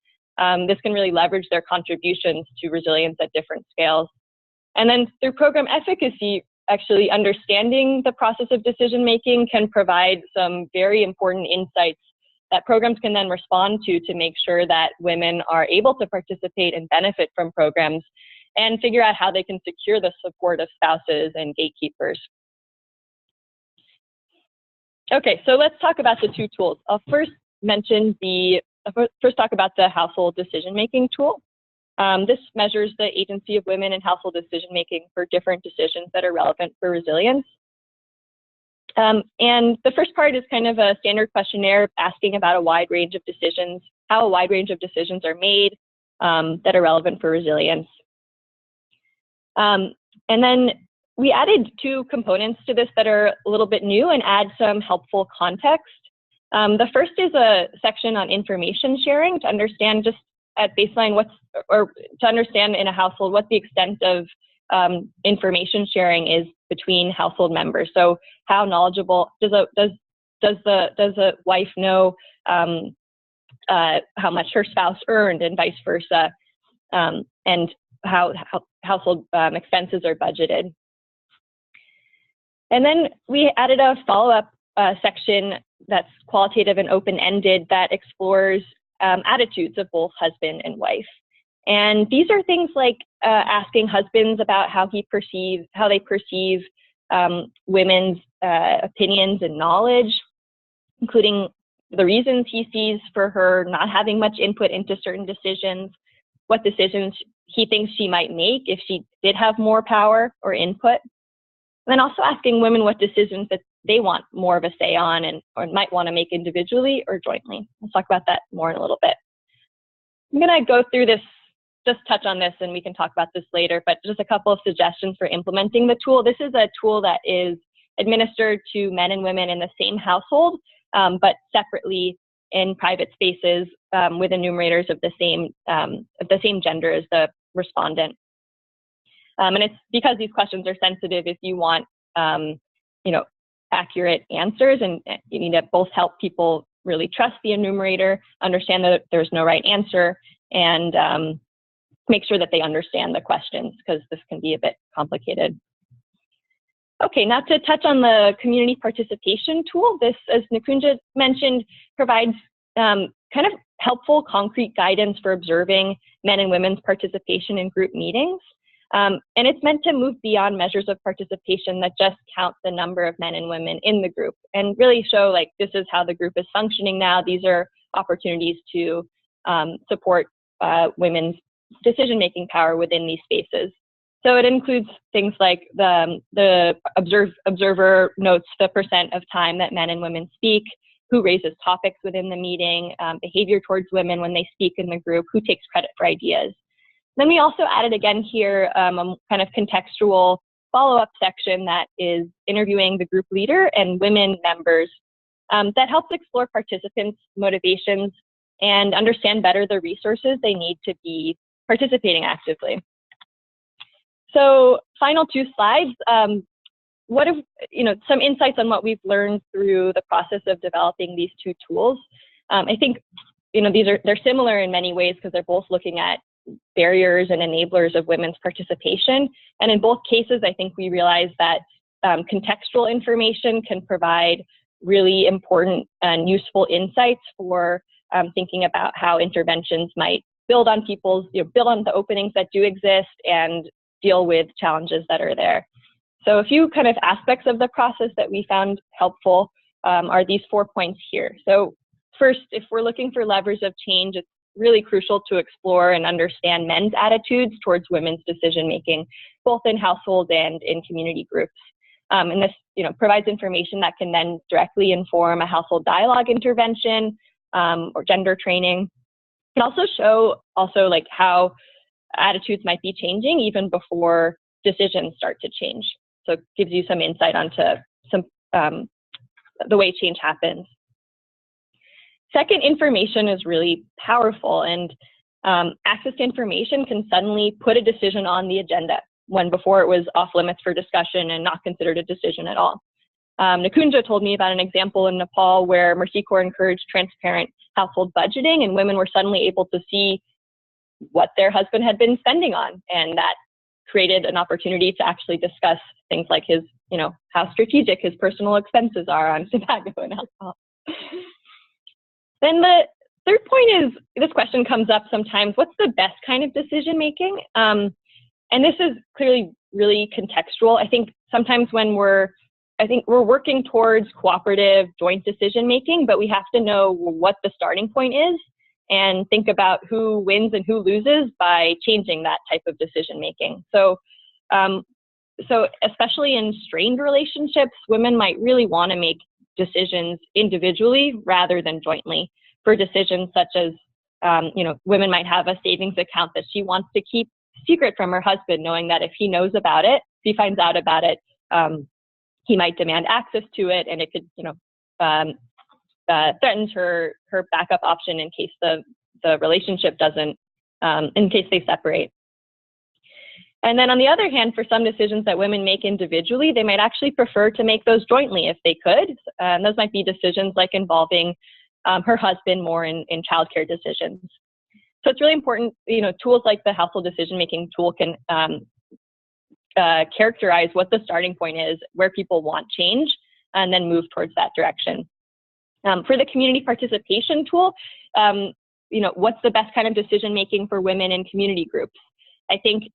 this can really leverage their contributions to resilience at different scales. And then through program efficacy, actually understanding the process of decision-making can provide some very important insights that programs can then respond to make sure that women are able to participate and benefit from programs, and figure out how they can secure the support of spouses and gatekeepers. Okay, so let's talk about the two tools. I'll first talk about the household decision-making tool. This measures the agency of women in household decision-making for different decisions that are relevant for resilience. And the first part is kind of a standard questionnaire asking about a wide range of decisions, how a wide range of decisions are made that are relevant for resilience. And then we added two components to this that are a little bit new and add some helpful context. The first is a section on information sharing to understand just at baseline or to understand in a household what the extent of information sharing is between household members. So how knowledgeable does a wife know how much her spouse earned and vice versa, and how household expenses are budgeted. And then we added a follow-up section that's qualitative and open-ended that explores attitudes of both husband and wife. And these are things like asking husbands about how they perceive women's opinions and knowledge, including the reasons he sees for her not having much input into certain decisions, what decisions he thinks she might make if she did have more power or input. And then also asking women what decisions that they want more of a say on or might want to make individually or jointly. We'll talk about that more in a little bit. I'm going to go through this, just touch on this, and we can talk about this later, but just a couple of suggestions for implementing the tool. This is a tool that is administered to men and women in the same household, but separately in private spaces with enumerators of the same gender as the respondent. And it's because these questions are sensitive. If you want, accurate answers, and you need to both help people really trust the enumerator, understand that there's no right answer, and make sure that they understand the questions, because this can be a bit complicated. Okay, now to touch on the community participation tool, this, as Nikunja mentioned, provides kind of helpful, concrete guidance for observing men and women's participation in group meetings. And it's meant to move beyond measures of participation that just count the number of men and women in the group, and really show, like, this is how the group is functioning now. These are opportunities to support women's decision-making power within these spaces. So it includes things like the observer notes the % of time that men and women speak, who raises topics within the meeting, behavior towards women when they speak in the group, who takes credit for ideas. Then we also added again here a kind of contextual follow-up section that is interviewing the group leader and women members that helps explore participants' motivations and understand better the resources they need to be participating actively. So final two slides. What if, some insights on what we've learned through the process of developing these two tools. I think, they're similar in many ways because they're both looking at barriers and enablers of women's participation. And in both cases, I think we realized that contextual information can provide really important and useful insights for thinking about how interventions might build on build on the openings that do exist and deal with challenges that are there. So a few kind of aspects of the process that we found helpful are these 4 points here. So first, if we're looking for levers of change, it's really crucial to explore and understand men's attitudes towards women's decision-making, both in household and in community groups. And this, provides information that can then directly inform a household dialogue intervention or gender training. It can also show like how attitudes might be changing even before decisions start to change. So it gives you some insight onto the way change happens. Second, information is really powerful, and access to information can suddenly put a decision on the agenda when before it was off limits for discussion and not considered a decision at all. Nikunja told me about an example in Nepal where Mercy Corps encouraged transparent household budgeting, and women were suddenly able to see what their husband had been spending on, and that created an opportunity to actually discuss things like his, how strategic his personal expenses are on tobacco and alcohol. Then the third point is, this question comes up sometimes, what's the best kind of decision making? And this is clearly really contextual. I think sometimes when we're working towards cooperative joint decision making, but we have to know what the starting point is and think about who wins and who loses by changing that type of decision making. So especially in strained relationships, women might really want to make decisions individually rather than jointly for decisions such as, women might have a savings account that she wants to keep secret from her husband, knowing that if he knows about it, if he finds out about it, he might demand access to it, and it could, threatens her backup option in case the relationship doesn't in case they separate. And then on the other hand, for some decisions that women make individually, they might actually prefer to make those jointly if they could. And those might be decisions like involving her husband more in childcare decisions. So it's really important, tools like the household decision-making tool can characterize what the starting point is, where people want change, and then move towards that direction. For the community participation tool, what's the best kind of decision-making for women in community groups? I think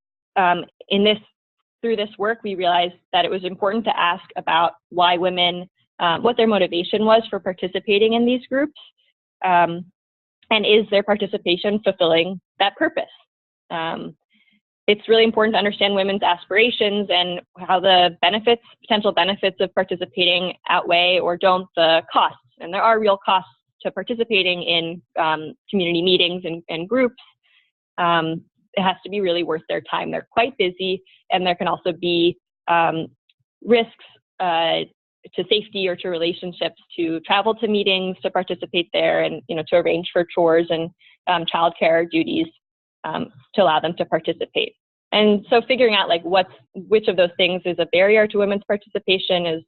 through this work, we realized that it was important to ask about why women, what their motivation was for participating in these groups, and is their participation fulfilling that purpose? It's really important to understand women's aspirations and how the potential benefits of participating outweigh or don't the costs. And there are real costs to participating in community meetings and groups. It has to be really worth their time. They're quite busy, and there can also be risks to safety or to relationships to travel to meetings to participate there, and to arrange for chores and childcare duties to allow them to participate. And so figuring out which of those things is a barrier to women's participation is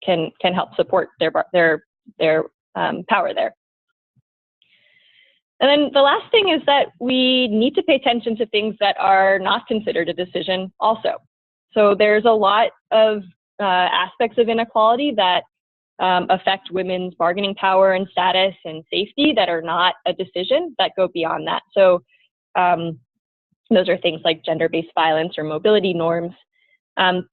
can help support their power there. And then the last thing is that we need to pay attention to things that are not considered a decision also. So there's a lot of aspects of inequality that affect women's bargaining power and status and safety that are not a decision, that go beyond that. So those are things like gender-based violence or mobility norms.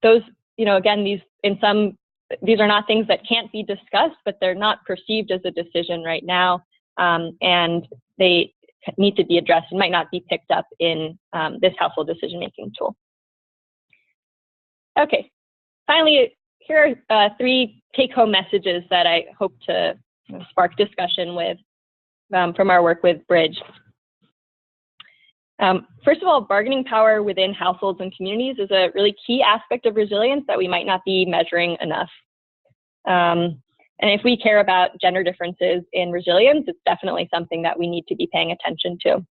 Those, again, these are not things that can't be discussed, but they're not perceived as a decision right now. And they need to be addressed and might not be picked up in this household decision-making tool. Okay, finally, here are 3 take-home messages that I hope to spark discussion with from our work with Bridge. First of all, bargaining power within households and communities is a really key aspect of resilience that we might not be measuring enough. And if we care about gender differences in resilience, it's definitely something that we need to be paying attention to.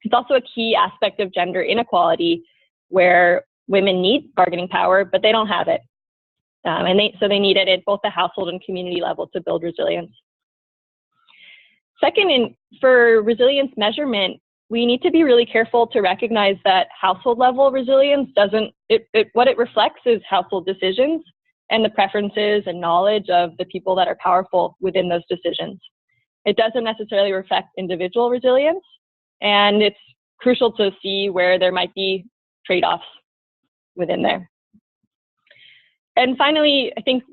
It's also a key aspect of gender inequality where women need bargaining power, but they don't have it. So they need it at both the household and community level to build resilience. Second, for resilience measurement, we need to be really careful to recognize that household level resilience what it reflects is household decisions and the preferences and knowledge of the people that are powerful within those decisions. It doesn't necessarily reflect individual resilience, and it's crucial to see where there might be trade-offs within there. And finally, I think,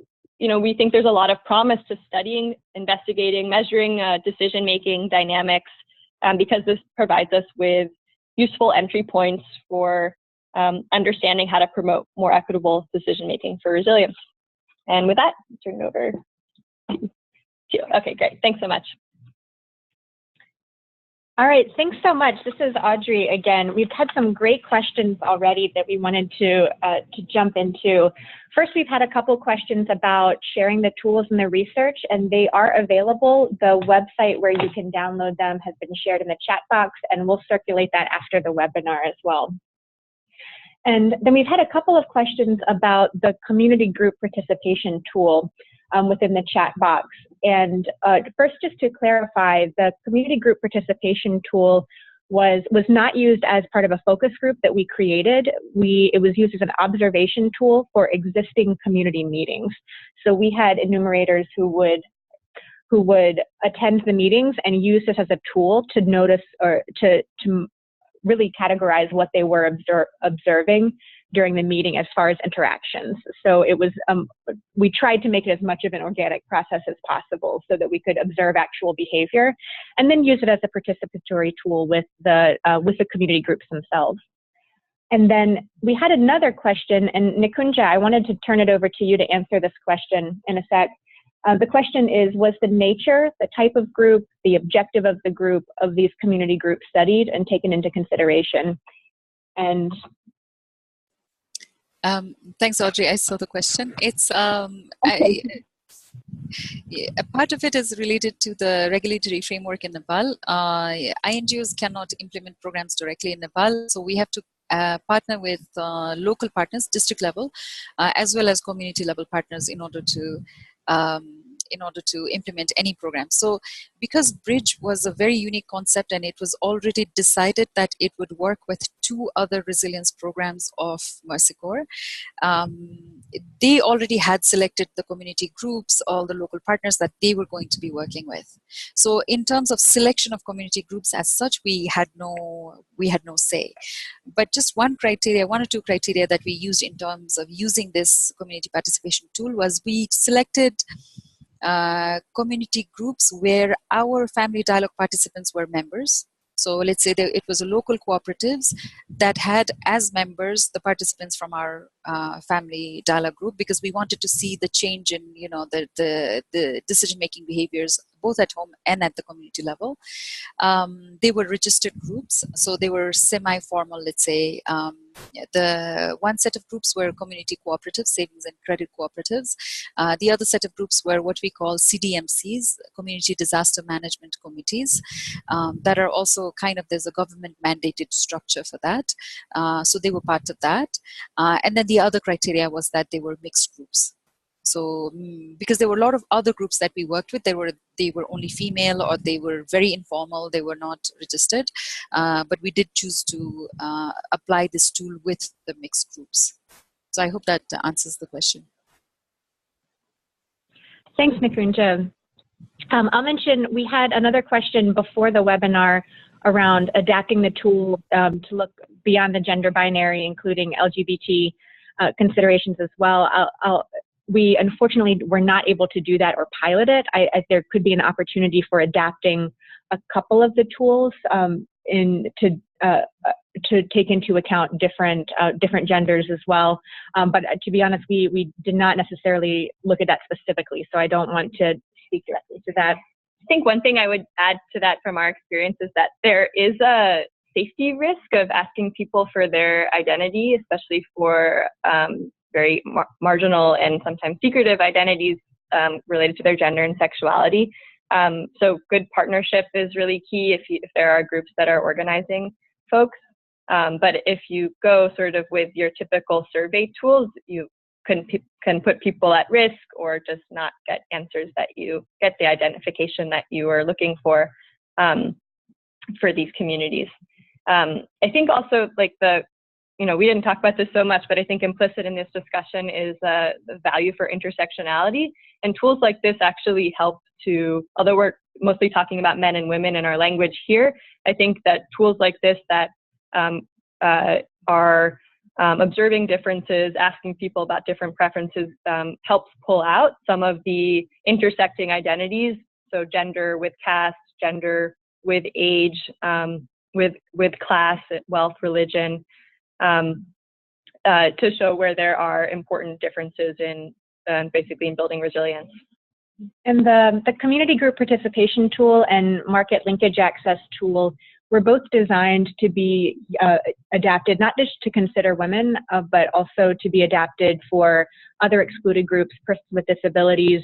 we think there's a lot of promise to studying, investigating, measuring decision-making dynamics because this provides us with useful entry points for understanding how to promote more equitable decision-making for resilience. And with that, I'll turn it over to you. Okay, great. Thanks so much. All right, thanks so much. This is Audrey again. We've had some great questions already that we wanted to jump into. First, we've had a couple questions about sharing the tools and the research, and they are available. The website where you can download them has been shared in the chat box, and we'll circulate that after the webinar as well. And then we've had a couple of questions about the community group participation tool within the chat box. And first, just to clarify, the community group participation tool was not used as part of a focus group that we created. It was used as an observation tool for existing community meetings. So we had enumerators who would attend the meetings and use this as a tool to notice or to really categorize what they were observing during the meeting as far as interactions. So it was, we tried to make it as much of an organic process as possible so that we could observe actual behavior and then use it as a participatory tool with the community groups themselves. And then we had another question, and Nikunja, I wanted to turn it over to you to answer this question in a sec. The question is, was the nature, the type of group, the objective of the group of these community groups studied and taken into consideration? And thanks, Audrey. I saw the question. It's Yeah, a part of it is related to the regulatory framework in Nepal. INGOs cannot implement programs directly in Nepal, so we have to partner with local partners, district level, as well as community level partners in order to implement any program. So because Bridge was a very unique concept and it was already decided that it would work with 2 other resilience programs of Mercy Corps, they already had selected the community groups, all the local partners that they were going to be working with. So in terms of selection of community groups as such, we had no say. But just one or 2 criteria that we used in terms of using this community participation tool was we selected community groups where our family dialogue participants were members. So let's say that it was a local cooperatives that had as members the participants from our family dialogue group, because we wanted to see the change in the decision-making behaviors both at home and at the community level. They were registered groups, so they were semi-formal, let's say. The one set of groups were community cooperatives, savings and credit cooperatives. The other set of groups were what we call CDMCs, community disaster management committees, that are also kind of, there's a government mandated structure for that. So they were part of that. And then the other criteria was that they were mixed groups. So because there were a lot of other groups that we worked with, they were only female, or they were very informal, they were not registered. But we did choose to apply this tool with the mixed groups. So I hope that answers the question. Thanks, Nikunja. I'll mention we had another question before the webinar around adapting the tool to look beyond the gender binary, including LGBT considerations as well. We unfortunately were not able to do that or pilot it. There could be an opportunity for adapting a couple of the tools to take into account different genders as well. But to be honest, we did not necessarily look at that specifically, so I don't want to speak directly to that. I think one thing I would add to that from our experience is that there is a safety risk of asking people for their identity, especially for very marginal and sometimes secretive identities related to their gender and sexuality. So good partnership is really key if there are groups that are organizing folks. But if you go sort of with your typical survey tools, you can put people at risk or just not get answers that you get the identification that you are looking for these communities. I think also like we didn't talk about this so much, but I think implicit in this discussion is the value for intersectionality. And tools like this actually help to, although we're mostly talking about men and women in our language here, I think that tools like this that are observing differences, asking people about different preferences, helps pull out some of the intersecting identities. So gender with caste, gender with age, with class, wealth, religion, to show where there are important differences in basically in building resilience. And the community group participation tool and market linkage access tool were both designed to be adapted, not just to consider women, but also to be adapted for other excluded groups, persons with disabilities,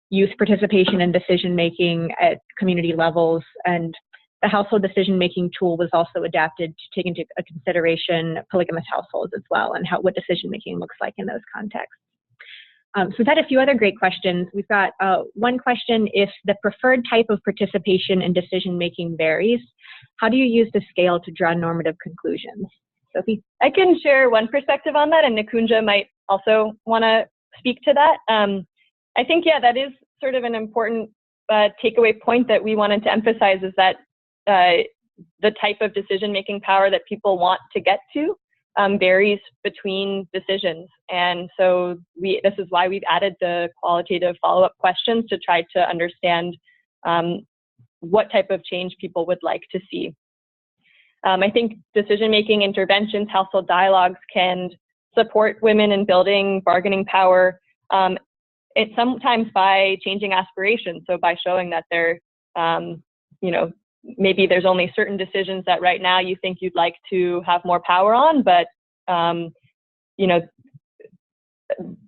youth participation in decision-making at community levels, and the household decision-making tool was also adapted to take into consideration polygamous households as well, and what decision-making looks like in those contexts. So we've had a few other great questions. We've got one question: if the preferred type of participation in decision-making varies, how do you use the scale to draw normative conclusions? Sophie? I can share one perspective on that, and Nikunja might also want to speak to that. I think, yeah, that is sort of an important takeaway point that we wanted to emphasize, is that the type of decision-making power that people want to get to varies between decisions. And so this is why we've added the qualitative follow-up questions to try to understand what type of change people would like to see. I think decision-making interventions, household dialogues can support women in building bargaining power, it's sometimes by changing aspirations. So by showing that they're, maybe there's only certain decisions that right now you think you'd like to have more power on, but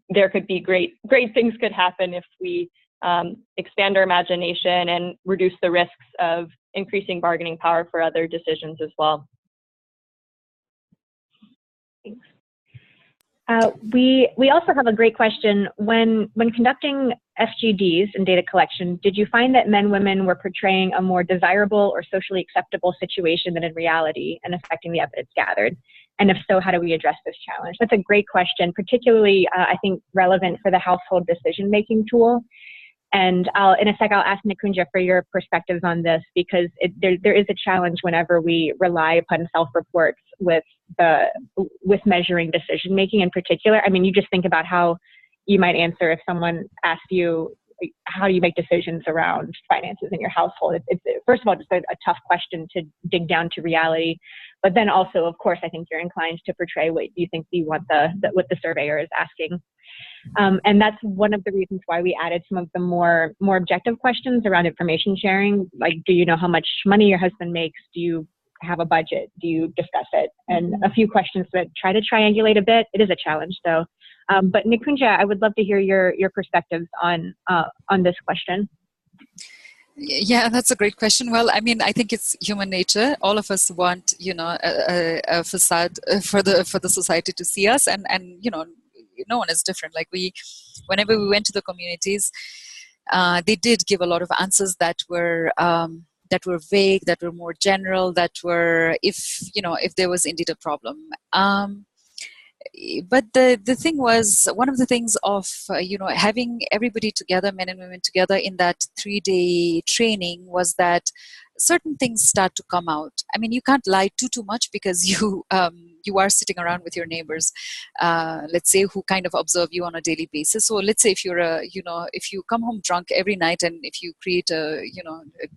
there could be great things could happen if we expand our imagination, and reduce the risks of increasing bargaining power for other decisions as well. Thanks. We also have a great question. When conducting FGDs and data collection, did you find that men and women were portraying a more desirable or socially acceptable situation than in reality and affecting the evidence gathered? And if so, how do we address this challenge? That's a great question, particularly I think relevant for the household decision-making tool. And in a sec, I'll ask Nikunja for your perspectives on this, because there is a challenge whenever we rely upon self-reports with measuring decision-making in particular. I mean, you just think about how you might answer if someone asked you, how do you make decisions around finances in your household? It's first of all, just a tough question to dig down to reality. But then also, of course, I think you're inclined to portray what you think you want what the surveyor is asking. And that's one of the reasons why we added some of the more objective questions around information sharing, like, do you know how much money your husband makes? Do you have a budget? Do you discuss it? And a few questions that try to triangulate a bit. It is a challenge, though. But Nikunja, I would love to hear your perspectives on this question. Yeah, that's a great question. Well, I mean, I think it's human nature. All of us want, a facade for the society to see us, and no one is different. Like whenever we went to the communities, they did give a lot of answers that were vague, that were more general, that were if there was indeed a problem. But the thing was, one of the things of having everybody together, men and women together in that 3-day training, was that certain things start to come out. I mean, you can't lie too much, because you are sitting around with your neighbors, let's say, who kind of observe you on a daily basis. So let's say if you're if you come home drunk every night, and if you create a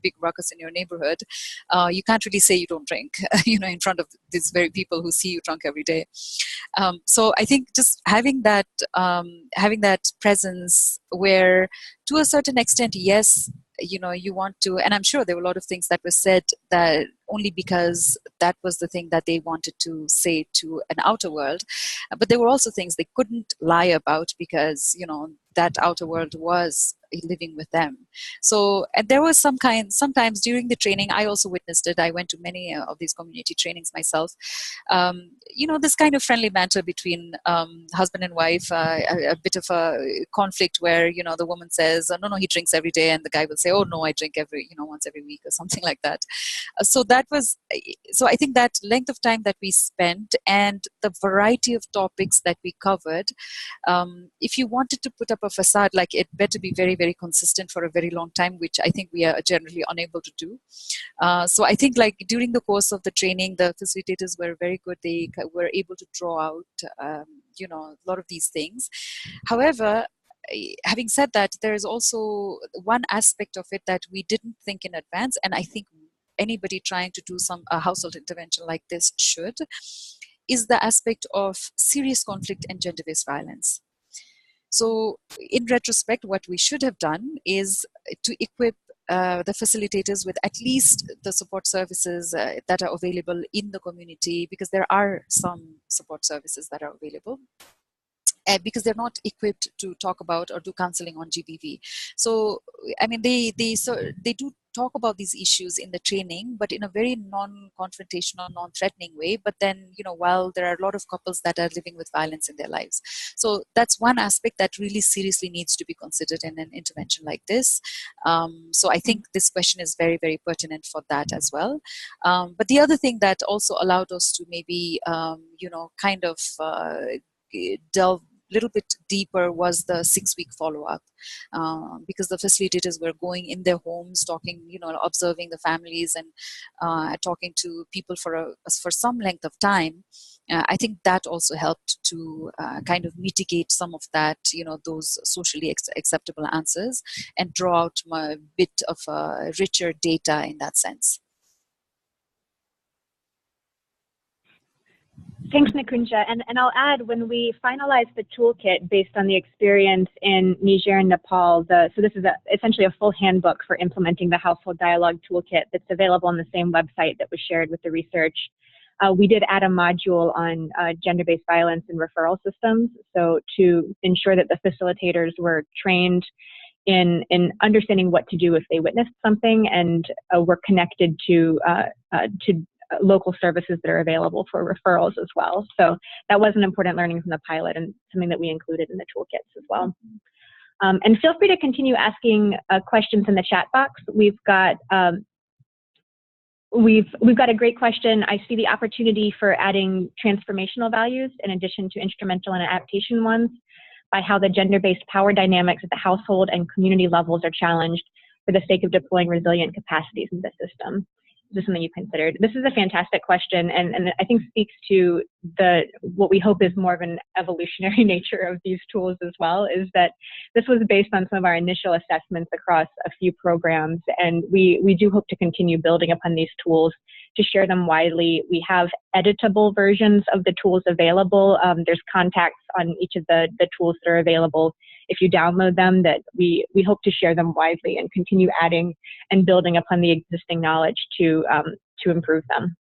big ruckus in your neighborhood, you can't really say you don't drink, in front of these very people who see you drunk every day. So I think just having that presence where, to a certain extent, yes, you want to, and I'm sure there were a lot of things that were said that only because that was the thing that they wanted to say to an outer world, but there were also things they couldn't lie about, because that outer world was living with them. So, and there was sometimes during the training, I also witnessed it. I went to many of these community trainings myself. This kind of friendly banter between husband and wife, a bit of a conflict where, the woman says, no, he drinks every day. And the guy will say, oh, no, I drink once every week, or something like that. So I think that length of time that we spent and the variety of topics that we covered, if you wanted to put up a facade, like, it better be very, very consistent for a very long time, which I think we are generally unable to do. So I think, like, during the course of the training, the facilitators were very good. They were able to draw out, a lot of these things. However, having said that, there is also one aspect of it that we didn't think in advance, and I think anybody trying to do a household intervention like this should, is the aspect of serious conflict and gender-based violence. So in retrospect, what we should have done is to equip the facilitators with at least the support services that are available in the community, because there are some support services that are available, because they're not equipped to talk about or do counseling on GBV. So, I mean, they do talk about these issues in the training, but in a very non-confrontational, non-threatening way. But then, while there are a lot of couples that are living with violence in their lives. So that's one aspect that really seriously needs to be considered in an intervention like this. So I think this question is very, very pertinent for that as well. But the other thing that also allowed us to maybe, kind of delve little bit deeper was the 6-week follow-up, because the facilitators were going in their homes, talking, observing the families, and talking to people for some length of time. I think that also helped to kind of mitigate some of that, those socially acceptable answers, and draw out a bit of richer data in that sense. Thanks, Nikunja. And I'll add, when we finalized the toolkit based on the experience in Niger and Nepal, so this is essentially a full handbook for implementing the household dialogue toolkit that's available on the same website that was shared with the research. We did add a module on gender-based violence and referral systems, so to ensure that the facilitators were trained in understanding what to do if they witnessed something, and were connected to local services that are available for referrals as well. So that was an important learning from the pilot and something that we included in the toolkits as well. And feel free to continue asking questions in the chat box. We've got a great question. I see the opportunity for adding transformational values in addition to instrumental and adaptation ones, by how the gender-based power dynamics at the household and community levels are challenged for the sake of deploying resilient capacities in the system. Is this something you considered? This is a fantastic question, and I think speaks to what we hope is more of an evolutionary nature of these tools as well, is that this was based on some of our initial assessments across a few programs, and we do hope to continue building upon these tools to share them widely. We have editable versions of the tools available. There's contacts on each of the tools that are available if you download them, that we hope to share them widely and continue adding and building upon the existing knowledge to improve them.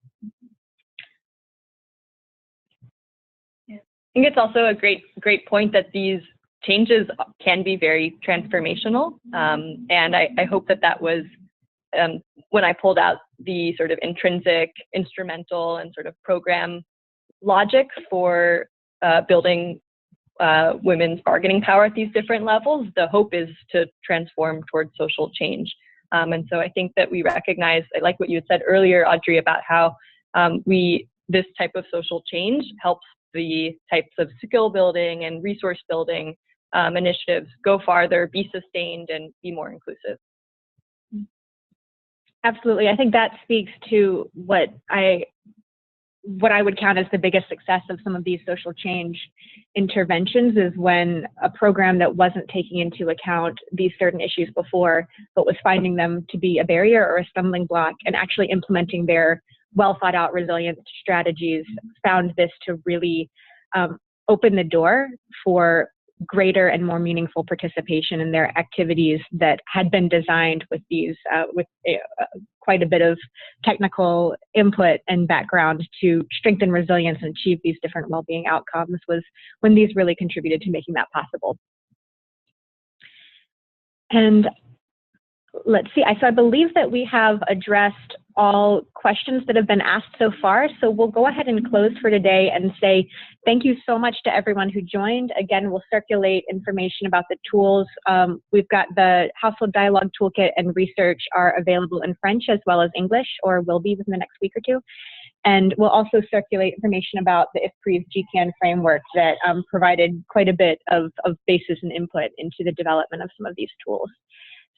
Yeah. I think it's also a great point that these changes can be very transformational, and I hope that was when I pulled out the sort of intrinsic, instrumental, and sort of program logic for building women's bargaining power at these different levels. The hope is to transform towards social change. And so I think that we recognize, I like what you had said earlier, Audrey, about how this type of social change helps the types of skill building and resource building initiatives go farther, be sustained, and be more inclusive. Absolutely. I think that speaks to what I would count as the biggest success of some of these social change interventions, is when a program that wasn't taking into account these certain issues before, but was finding them to be a barrier or a stumbling block, and actually implementing their well thought out resilience strategies, found this to really open the door for greater and more meaningful participation in their activities that had been designed with these quite a bit of technical input and background to strengthen resilience and achieve these different well-being outcomes, was when these really contributed to making that possible. And let's see, so I believe that we have addressed all questions that have been asked so far. So we'll go ahead and close for today and say thank you so much to everyone who joined. Again, we'll circulate information about the tools. We've got the Household Dialogue Toolkit and research are available in French as well as English, or will be within the next week or two. And we'll also circulate information about the IFPRI's GKN Framework that provided quite a bit of basis and input into the development of some of these tools.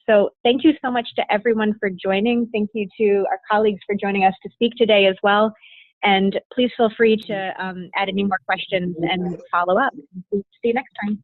So thank you so much to everyone for joining. Thank you to our colleagues for joining us to speak today as well. And please feel free to add any more questions and follow up. See you next time.